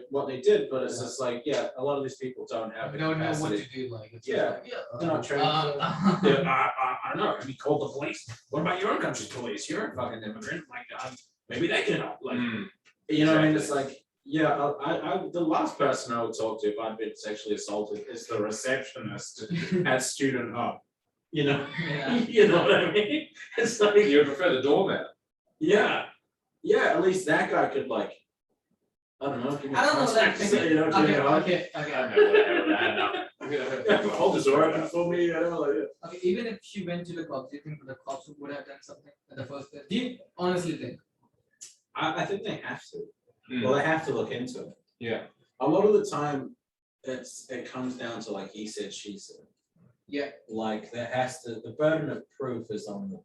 what they did, but it's just like, yeah, a lot of these people don't have the don't know what capacity. to do. Like it's Yeah. just like, They're not trained. I don't know, have you called the police? What about your own country's police? You're a fucking immigrant, like, maybe they can help, like, you know what I mean? It's like, yeah, the last person I would talk to if I'd been sexually assaulted is the receptionist at Student Hub. Yeah. You know what I mean? It's like, You would prefer the doorman. yeah, at least that guy could like, I don't know. give me I don't know, like, contacts, give me a hug. okay. I don't know whatever that. Yeah, hold this door open for me, like that. Okay, even if she went to the cops, do you think the cops would have done something at the first place? Do you honestly think? I think they have to. Mm. Well, they have to look into it. Yeah. A lot of the time, it comes down to like he said, she said. Yeah. Like the burden of proof is on the I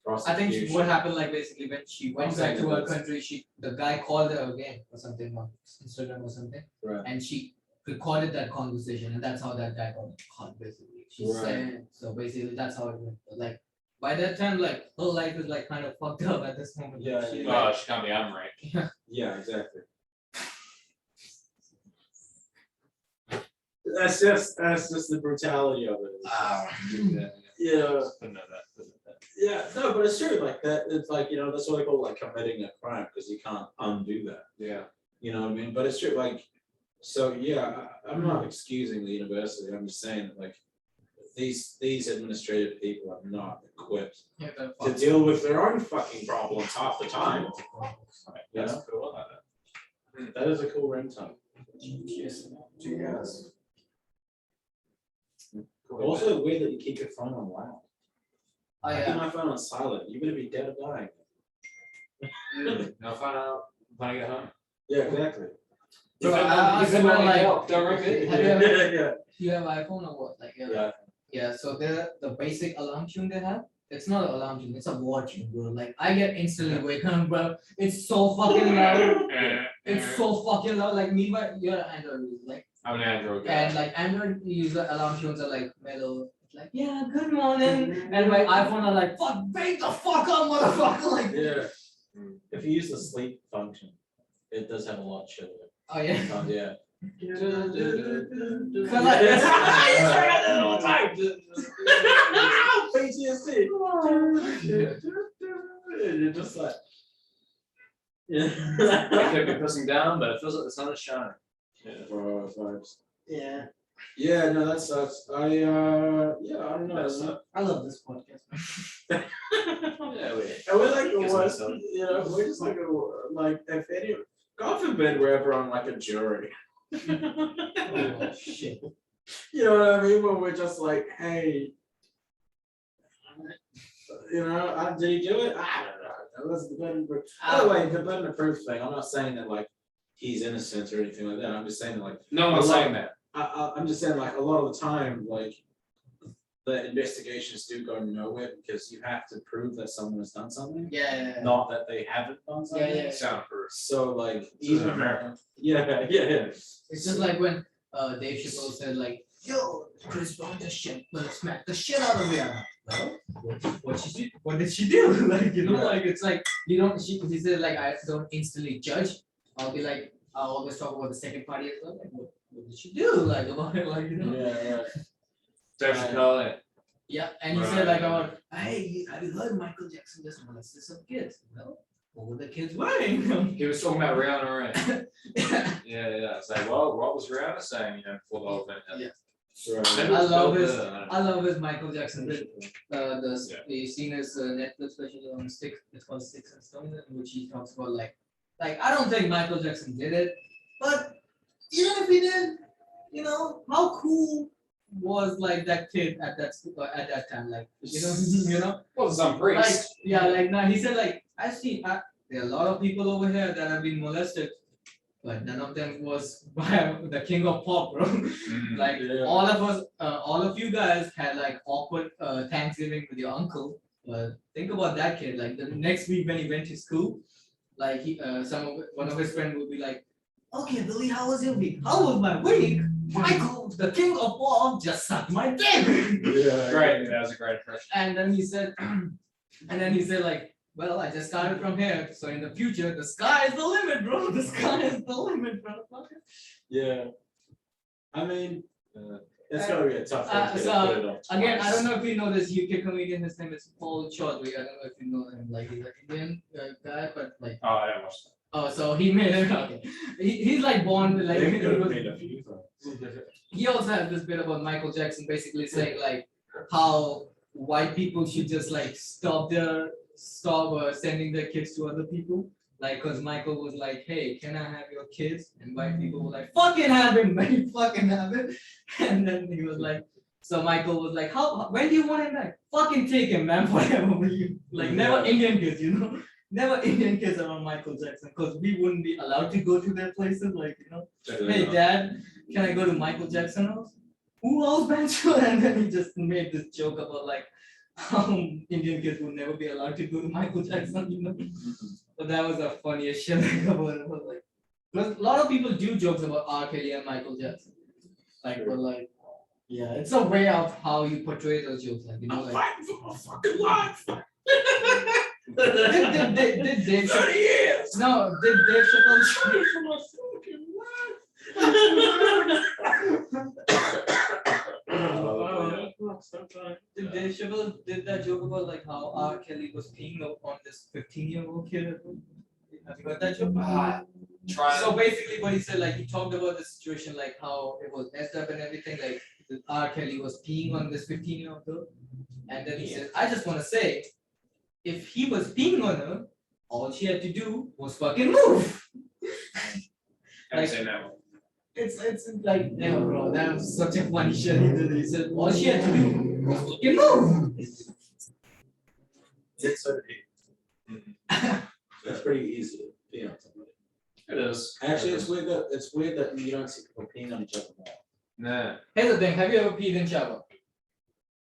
prosecution. think what happened, like basically when she went I'm back saying to her that country, the guy called her again or something on Instagram or something, Right. and she recorded that conversation, and that's how that guy got caught basically. She Right. said so. Basically, that's how it went. Like by that time, like her life is like kind of fucked up at this moment. Yeah, She, yeah. Oh, she can't be unranked. Yeah, exactly. That's just the brutality of it. Yeah. Yeah, no, but it's true, like that, it's like, that's what they call like committing a crime, because you can't undo that. Yeah. You know what I mean? But it's true, like, so yeah, I'm not excusing the university, I'm just saying that like these administrative people are not equipped to deal with their own fucking problems half the time. That's Yeah, cool. I like that. that is a cool ringtone. Yes. Also weird that you keep your phone on loud. Oh I keep yeah. my phone on silent, you're gonna be dead or dying. I'll find out when I get home. Yeah, exactly. Bro, If I it swear, might like, help, don't ring it. have you ever- Yeah. You have iPhone or what? Like Yeah. Yeah, so the basic alarm tune they have, it's not an alarm tune, it's a war tune, bro. Like I get instantly wake up, bro. It's so fucking loud. It's so fucking loud. Like meanwhile, you're an Android user, like, I'm an Android guy. and like Android user alarm tunes are like mellow. It's like, yeah, good morning. And my iPhone are like, fuck, wake the fuck up, motherfucker. Like, Yeah. If you use the sleep function, it does have a lot chiller. oh yeah. Yeah. Cause like, it's, all the time. PTSD. You're just like, I yeah. could be pressing down, but it feels like the sun is shining. Bro, vibes. yeah, Yeah, no, that sucks. I don't know. That's not- I love this podcast. Yeah, And we're like the Guess worst, so. we're just like if any, God forbid we're ever on like a jury. Oh shit. You know what I mean? When we're just like, hey, did he do it? I don't know. That was the burden of proof. By the way, the burden of proof thing, I'm not saying that like he's innocent or anything like that. I'm just saying that like No one's saying that. I'm just saying like a lot of the time, like the investigations do go nowhere because you have to prove that someone has done something, Yeah. not that they haven't done something. Yeah. Soundproof. So like This is even America. yeah. It's just like when Dave Chappelle said like, yo, Chris Brown just smacked the shit out of Rihanna. Well, what did she do? Like, like it's like you don't he said like I don't instantly judge. I'll be like, I'll always talk about the second party as well. Like what did she do? Like about it, like Yeah. Dave Chappelle, Yeah, and he said like about, hey, have you heard Michael Jackson just molested some kids? Well, what were the kids wearing? he was talking about Rihanna, right? Yeah. It's like, well, what was Rihanna saying, before the whole thing happened? Right. Maybe it I was love Bill his- Burr, I love his Michael Jackson bit. Yeah. The seen his Netflix special on Sticks. It's called Sticks and Stones, in which he talks about like I don't think Michael Jackson did it, but even if he did, how cool was like that kid at that time, like Well, some like priest. now he said like there are a lot of people over here that have been molested, but none of them was by the king of pop, bro. Mm. Like Yeah. all of you guys had like awkward Thanksgiving with your uncle. But think about that kid. Like the next week when he went to school, like one of his friends would be like, "Okay, Billy, how was your week? How was my week? Michael, the king of pop, just sucked my dick." Yeah. Great, that was a great impression. And then he said like, well, I just started from here, so in the future, the sky is the limit, bro. The sky is the limit, bro. Yeah. I mean, it's gonna be a tough one to so, put it on Again, I twice. don't know if you know this UK comedian. His name is Paul Chaudhry. I don't know if you know him. Like he's an Indian guy, but like Oh, I don't watch that. so he made it. Okay. He's like born like They he could have was- made a few things. he also has this bit about Michael Jackson basically saying like how white people should just like stop sending their kids to other people. Like, cause Michael was like, hey, can I have your kids? And white people were like, fucking have him, man, fucking have him. And then he was like, so Michael was like, when do you want him back? Fucking take him, man, whatever you like, never Indian kids, never Indian kids around Michael Jackson, cause we wouldn't be allowed to go to their places, like, hey dad, can I go to Michael Jackson house? Who else Bancho? And then he just made this joke about like how Indian kids would never be allowed to go to Michael Jackson, But that was the funniest shit about it. Like, because a lot of people do jokes about R. Kelly and Michael Jackson. Like, but like, yeah, it's a way of how you portray those jokes. Like, like. Fighting for my fucking life. Did Dave 30 years. No, did Dave Chappelle Fighting for my fucking life. Did Dave Chappelle did that joke about like how R. Kelly was peeing on this 15-year-old kid? Have you heard that joke? So basically, what he said, like he talked about the situation, like how it was messed up and everything. Like R. Kelly was peeing on this 15-year-old girl, and then he said, "I just want to say, if he was peeing on her, all she had to do was fucking move." Can't say no. It's like, no, bro, that was such a funny shit. He did. He said, all she had to do was fucking move. It's so deep. It's pretty easy to pee on somebody. It is. Actually, it's weird that you don't see people peeing on each other more. Nah. Here's the thing: have you ever peed in shower?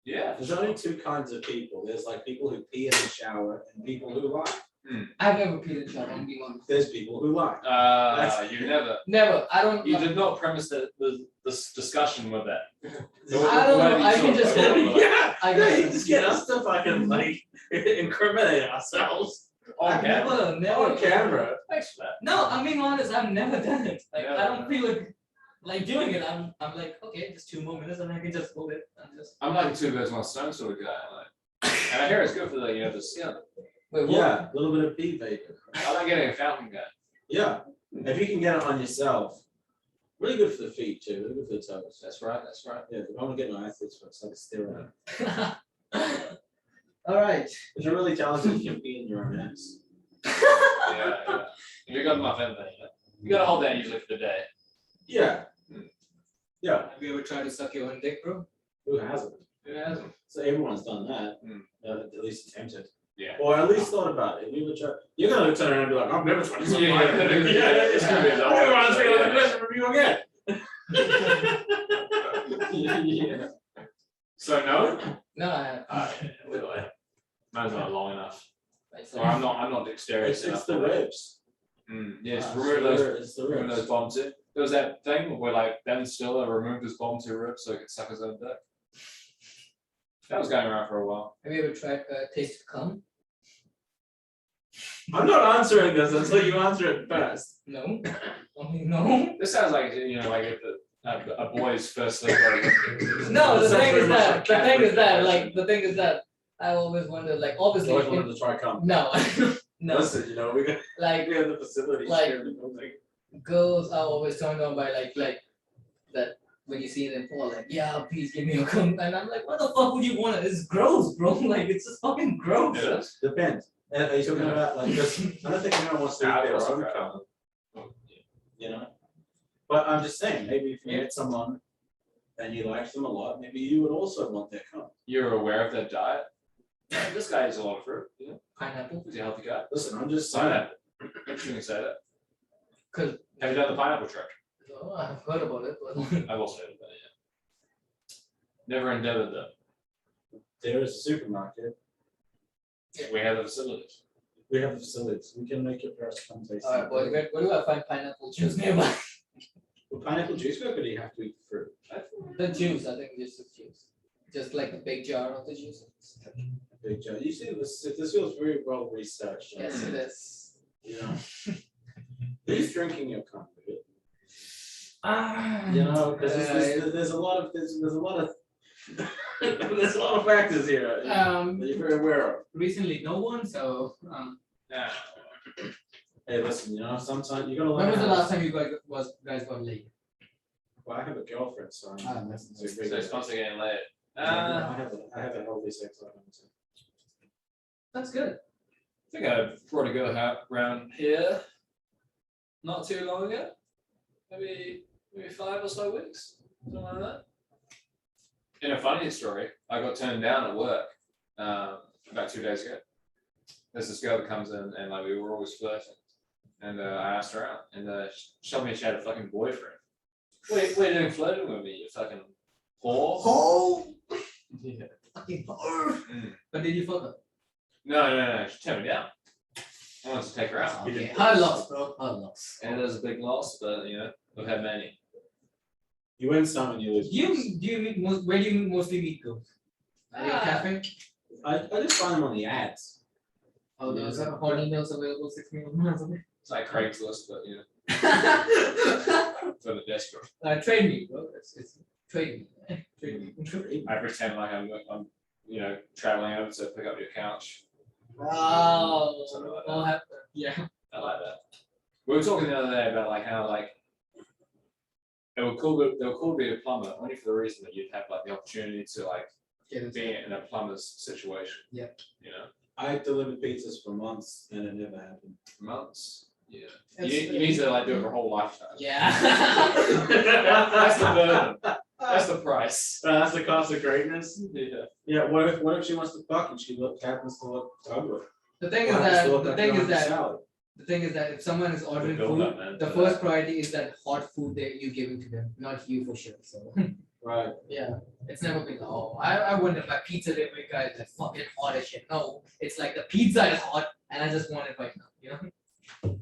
Yeah. There's only two kinds of people. There's like people who pee in the shower and people who lie. I've never peed in shower. I'm being honest. There's people who lie. You never. Never. I don't. You did not premise this discussion with that. I don't know. I can just. Yeah, I you guess. just get us to fucking like incriminate ourselves On I've camera. never. on camera. Thanks for that. No, I'm being honest. I've never done it. Like Yeah. I don't feel like doing it. I'm like, okay, just 2 more minutes and I can just hold it and just. I'm like a two birds one stone sort of guy. Like, and I hear it's good for the skin. Wait, what? Yeah, a little bit of pee vapor. I like getting a fountain gun. Yeah, if you can get it on yourself, really good for the feet too. Really good for the toes. That's right. That's right. Yeah, if I want to get my athlete's foot, it's like a steroid. All right. If you're really talented, you can pee in your own ass. Yeah. If you got my fan thing, you gotta hold that usually for the day. Yeah. Yeah. Have you ever tried to suck your own dick, bro? Who hasn't? It hasn't. So everyone's done that. Mm. At least attempted. Yeah. Or at least thought about it. If you ever try, you're gonna turn around and be like, I've never tried to suck Yeah, my yeah, dick. yeah, it's gonna be a lot. Everyone's gonna Yeah. look at this review again. Yeah. So no. No, I have. Mine's not long enough. Right, Or I'm not dexterous It's enough. the for that. ribs. Yes, It's remove the those. ribs, it's the Remove those ribs. bottom two. There was that thing where like Ben Stiller removed his bottom two ribs so he could suck his own dick. That was going around for a while. Have you ever tried taste cum? I'm not answering this until you answer it first. No. Only no. This sounds like like if a boy's first sleep. No, the Sounds thing very is much that like the thing is Catholic that tradition. the thing is that I always wondered, like obviously Always if- wanted to try cum. no. No. Listen, we got Like the facilities Like- here in the building. girls are always turned on by like that when you see them fall, like, yeah, please give me a cum. And I'm like, what the fuck would you want? It's gross, bro. Like it's just fucking gross. It is. Depends. Are you talking about like this? I don't think anyone wants to eat their own cum. But I'm just saying, maybe if you met someone and you liked them a lot, maybe you would also want their cum. You're aware of their diet. This guy eats a lot of fruit. Yeah. Pineapple. He's a healthy guy. Listen, I'm just saying. Pineapple. Interesting you say that. Cause Have you done the pineapple trick? oh, I've heard about it, but I've also heard of that. Yeah. Never endeavored though. There is a supermarket. We have the facilities. We have the facilities. We can make your first cum taste. alright, boy, where do I find pineapple juice nearby? With pineapple juice milk, or do you have to eat the fruit? The juice, I think just the juice. Just like the big jar of the juice. Big jar. You see, this feels very well researched. Yes, it is. Who's drinking your cum? Ah, Because there's a lot of there's a lot of there's a lot of factors here that you're very aware of. recently no one, so Yeah. Hey, listen, sometimes you gotta learn. when was the how- last time you guys got laid? Well, I have a girlfriend, so I'm. That's it's a So great- it's constantly getting late. I have a healthy sex life. That's good. I think I brought a girl around here not too long ago. Maybe 5 or so weeks, something like that. In a funny story, I got turned down at work about 2 days ago. There's this girl that comes in and like we were always flirting, and I asked her out, and she told me she had a fucking boyfriend. What are you doing flirting with me, you fucking whore? Oh, Yeah. fucking whore. Mm. But did you fuck her? No, she turned me down. I wanted to take her out. Okay, hard loss, bro. Hard loss. And it was a big loss, but we've had many. You win some and you lose. Do you meet where do you mostly meet girls? Are you a cafe? I just find them on the ads. Oh, those are horny meals available 6 meals away. It's like Craigslist, but for the desperate. Trade me, bro. It's Trade me. Trade me. I pretend like I'm traveling over to pick up your couch. Wow. Something like All that. happened. Yeah. I like that. We were talking the other day about like how like they were cool to be a plumber only for the reason that you'd have like the opportunity to like Get into be it. in a plumber's situation. Yeah. You know, I delivered pizzas for months and it never happened. months. Yeah. It's- You need to like do it for a whole lifetime. Yeah. That's the burden. That's the price. That's the cost of greatness. Yeah. Yeah, what if she wants to fuck and she happens to look ugly? The thing is Or happens to that look the like thing you're is on a that salad? the thing is that if someone is ordering build food, up, man, the for first that. priority is that hot food that you're giving to them, not you for sure. So Right. yeah, it's never been I wonder if my pizza delivery guy is like fucking hot as shit. No, it's like the pizza is hot and I just want it right now. You know?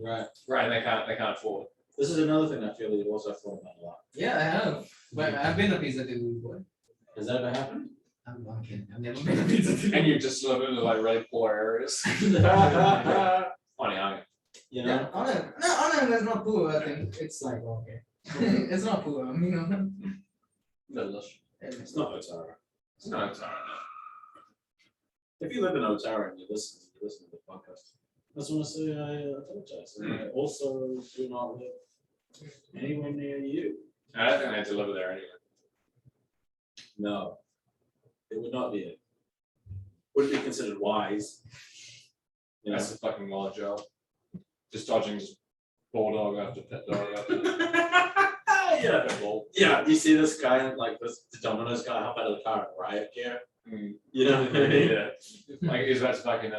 Right. Right. They can't afford it. This is another thing I feel that you also thought about a lot. Yeah, I have. But I've been a pizza delivery boy. Has that ever happened? I'm kidding. I've never been a pizza And delivery. you just live in like really poor areas. Funny, huh? You know? Yeah, honor is not poor. I think it's like okay. It's not poor. I mean, you know. Middle-ish. It's not Otara. No, it's alright. If you live in Otara and you listen to the podcast, I just want to say I apologize. And I also do not live anywhere near you. I don't think they deliver there anyway. No, it would not be it. Would be considered wise. You know? That's a fucking wild job. Just dodging just bulldog after pet dog after Yeah. pet bull. Yeah, you see this guy, like the Domino's guy, hop out of the car and riot gear. Mm. You know what I mean? Yeah. Like he's about to fucking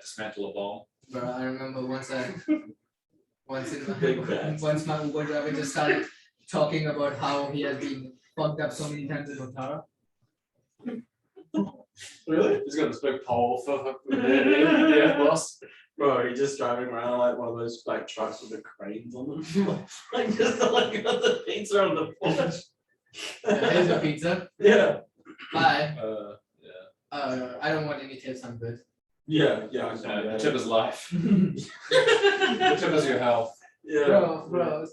dismantle a bomb. Bro, I remember once Big bad. once my Uber driver just started talking about how he has been fucked up so many times in Otara. Really? He's got this big pole for yeah, boss. Bro, you're just driving around like one of those like trucks with the cranes on them. Like just like got the pizza on the porch. Here's your pizza. Yeah. Bye. Yeah. I don't want any tips. I'm good. Yeah, The tip is life. The tip is your health. Yeah. Bro.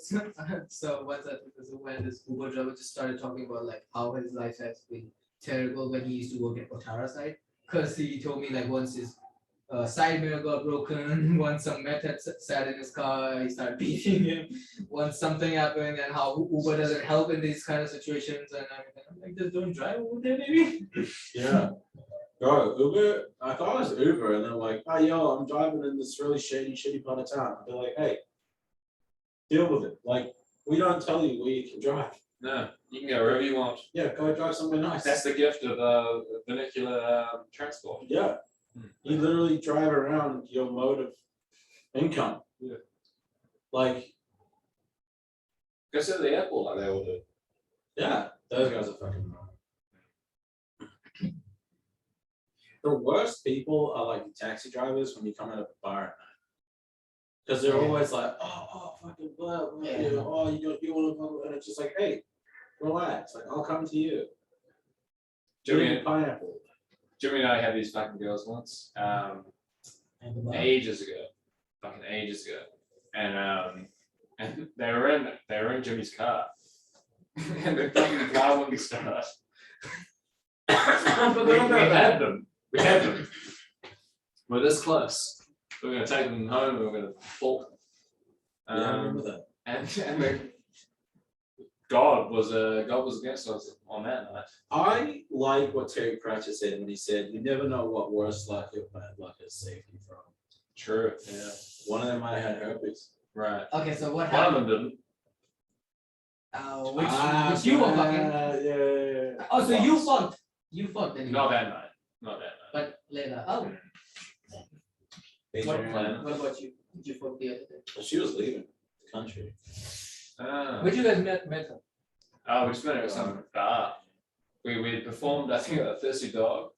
So what's that? Because when this Uber driver just started talking about like how his life has been terrible when he used to work at Otara site, because he told me like once his side mirror got broken, once some meth had sat in his car, he started beating him, once something happened, and how Uber doesn't help in these kind of situations and everything. I'm like, just don't drive over there, maybe. Yeah. Bro, Uber, I thought it was Uber, and they're like, oh, yo, I'm driving in this really shitty part of town. They're like, hey, deal with it. Like, we don't tell you where you can drive. No, you can go wherever you want. Yeah, go drive somewhere nice. That's the gift of vernacular transport. Yeah. You literally drive around your mode of income. Yeah. Like, Go sit at the airport like they all do. yeah, those guys are fucking wrong. The worst people are like the taxi drivers when you come out of a bar at night. Because they're always like, fucking blah, blah, Yeah. you want to, and it's just like, hey, relax, like I'll come to you. Jimmy, Give me pineapple. Jimmy and I had these fucking girls once, ages ago, and they were in Jimmy's car, and the fucking car wouldn't start. We had them. We're this close. We're gonna take them home. And we're gonna bolt them. Yeah, I remember that. And then God was against us on that night. I like what Terry Pratchett said when he said, you never know what worse luck or bad luck has saved you from. True. Yeah. One of them might have had herpes. Right. Okay, so what One of happened? them didn't. Which you were fucking. Yeah. Oh, so you fucked. You fucked anyway. Not that night. But later. Oh, what about you? Did you fuck the other day? Well, she was leaving the country. Where'd you guys met her? Oh, we just met at some bar. We performed, I think, at a Thirsty Dog.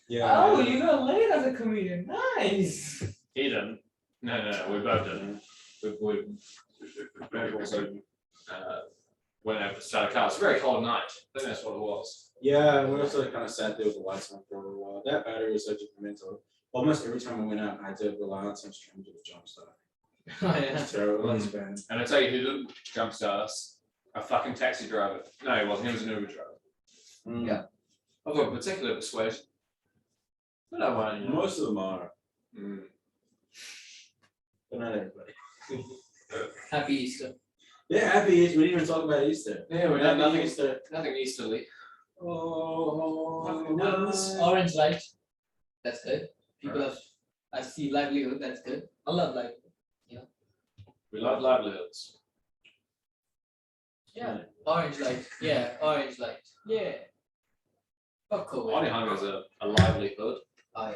Yeah. Oh, you got laid as a comedian. Nice. He didn't. No, we both didn't. We also went out to start a car. It's a very cold night. I think that's what it was. Yeah, we also kind of sat there with the lights on for a while. That battery was so temperamental. Almost every time we went out, I had to rely on some stranger to jumpstart. Oh yeah. It's terrible. It's bad. And I tell you who didn't jumpstart us. A fucking taxi driver. No, he wasn't. He was an Uber driver. Mm. Yeah. Of a particular persuasion. But I want you know. Most of them are, Mm. but not everybody. Happy Easter. Yeah, happy Easter. We didn't even talk about Easter. Yeah, we Happy done nothing. Easter. Nothing easterly. Oh, Orange light. That's good. People have, I see livelihood, that's good. I love livelihood. We love livelihoods. Yeah. Orange light. Yeah, orange light. Yeah. Fuck COVID. Onehunga is a livelihood. Oh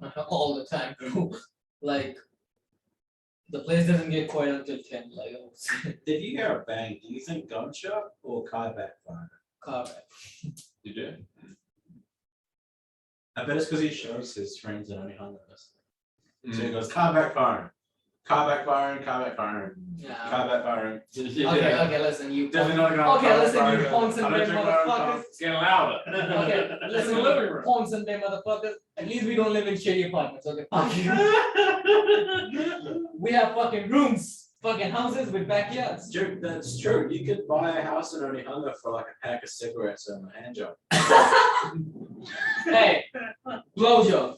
yeah. All the time, bro. Like the place doesn't get quiet until 10, like if you hear a bang, do you think gunshot or car backfire? car back. You do? I bet it's because he shows his friends that only hung us. So he Mm. goes, car backfiring, car backfiring, car backfiring, Yeah. car backfiring. Okay, listen, you Definitely not gonna. Okay, listen, you punks and them motherfuckers. It's getting louder. Okay, listen, you punks and them motherfuckers. At least we don't live in shitty apartments, okay? Fuck you. We have fucking rooms, fucking houses with backyards. Dude, that's true. You could buy a house in Onehunga for like a pack of cigarettes and a hand job. Hey, blowjob.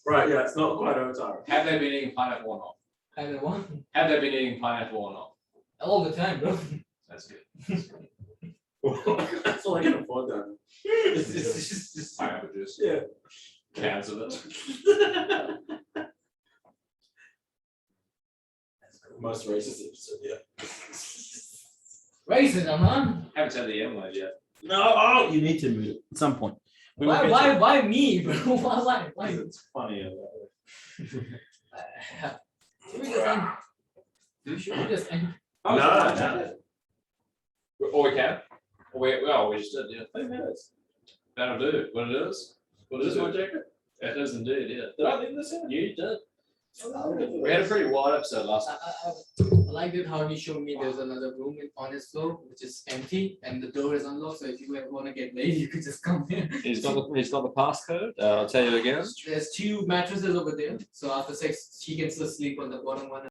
Right, yeah, it's not quite overtime. Have they been eating pineapple or not? Either one. Have they been eating pineapple or not? All the time, bro. That's good. That's all I can afford though. It's just Pineapple juice. yeah. Cans of it. Most racist episode, yeah. Racism, huh? Haven't said the M word yet. No, oh, you need to move it at some point. We will get to it. Why me, bro? Why? Because it's funny about Should we just end? Should we just end? Oh, No, sorry. Or we can. Or we just did, yeah. 3 minutes. That'll do. What it is? What Is is this it? one, Jacob? It is indeed, yeah. Did I leave this in? You did. We had a pretty wild episode last. I liked it how he showed me there's another room on his floor which is empty and the door is unlocked. So if you ever want to get laid, you could just come here. He's got the passcode. I'll tell you again. There's 2 mattresses over there. So after sex, she can still sleep on the bottom one.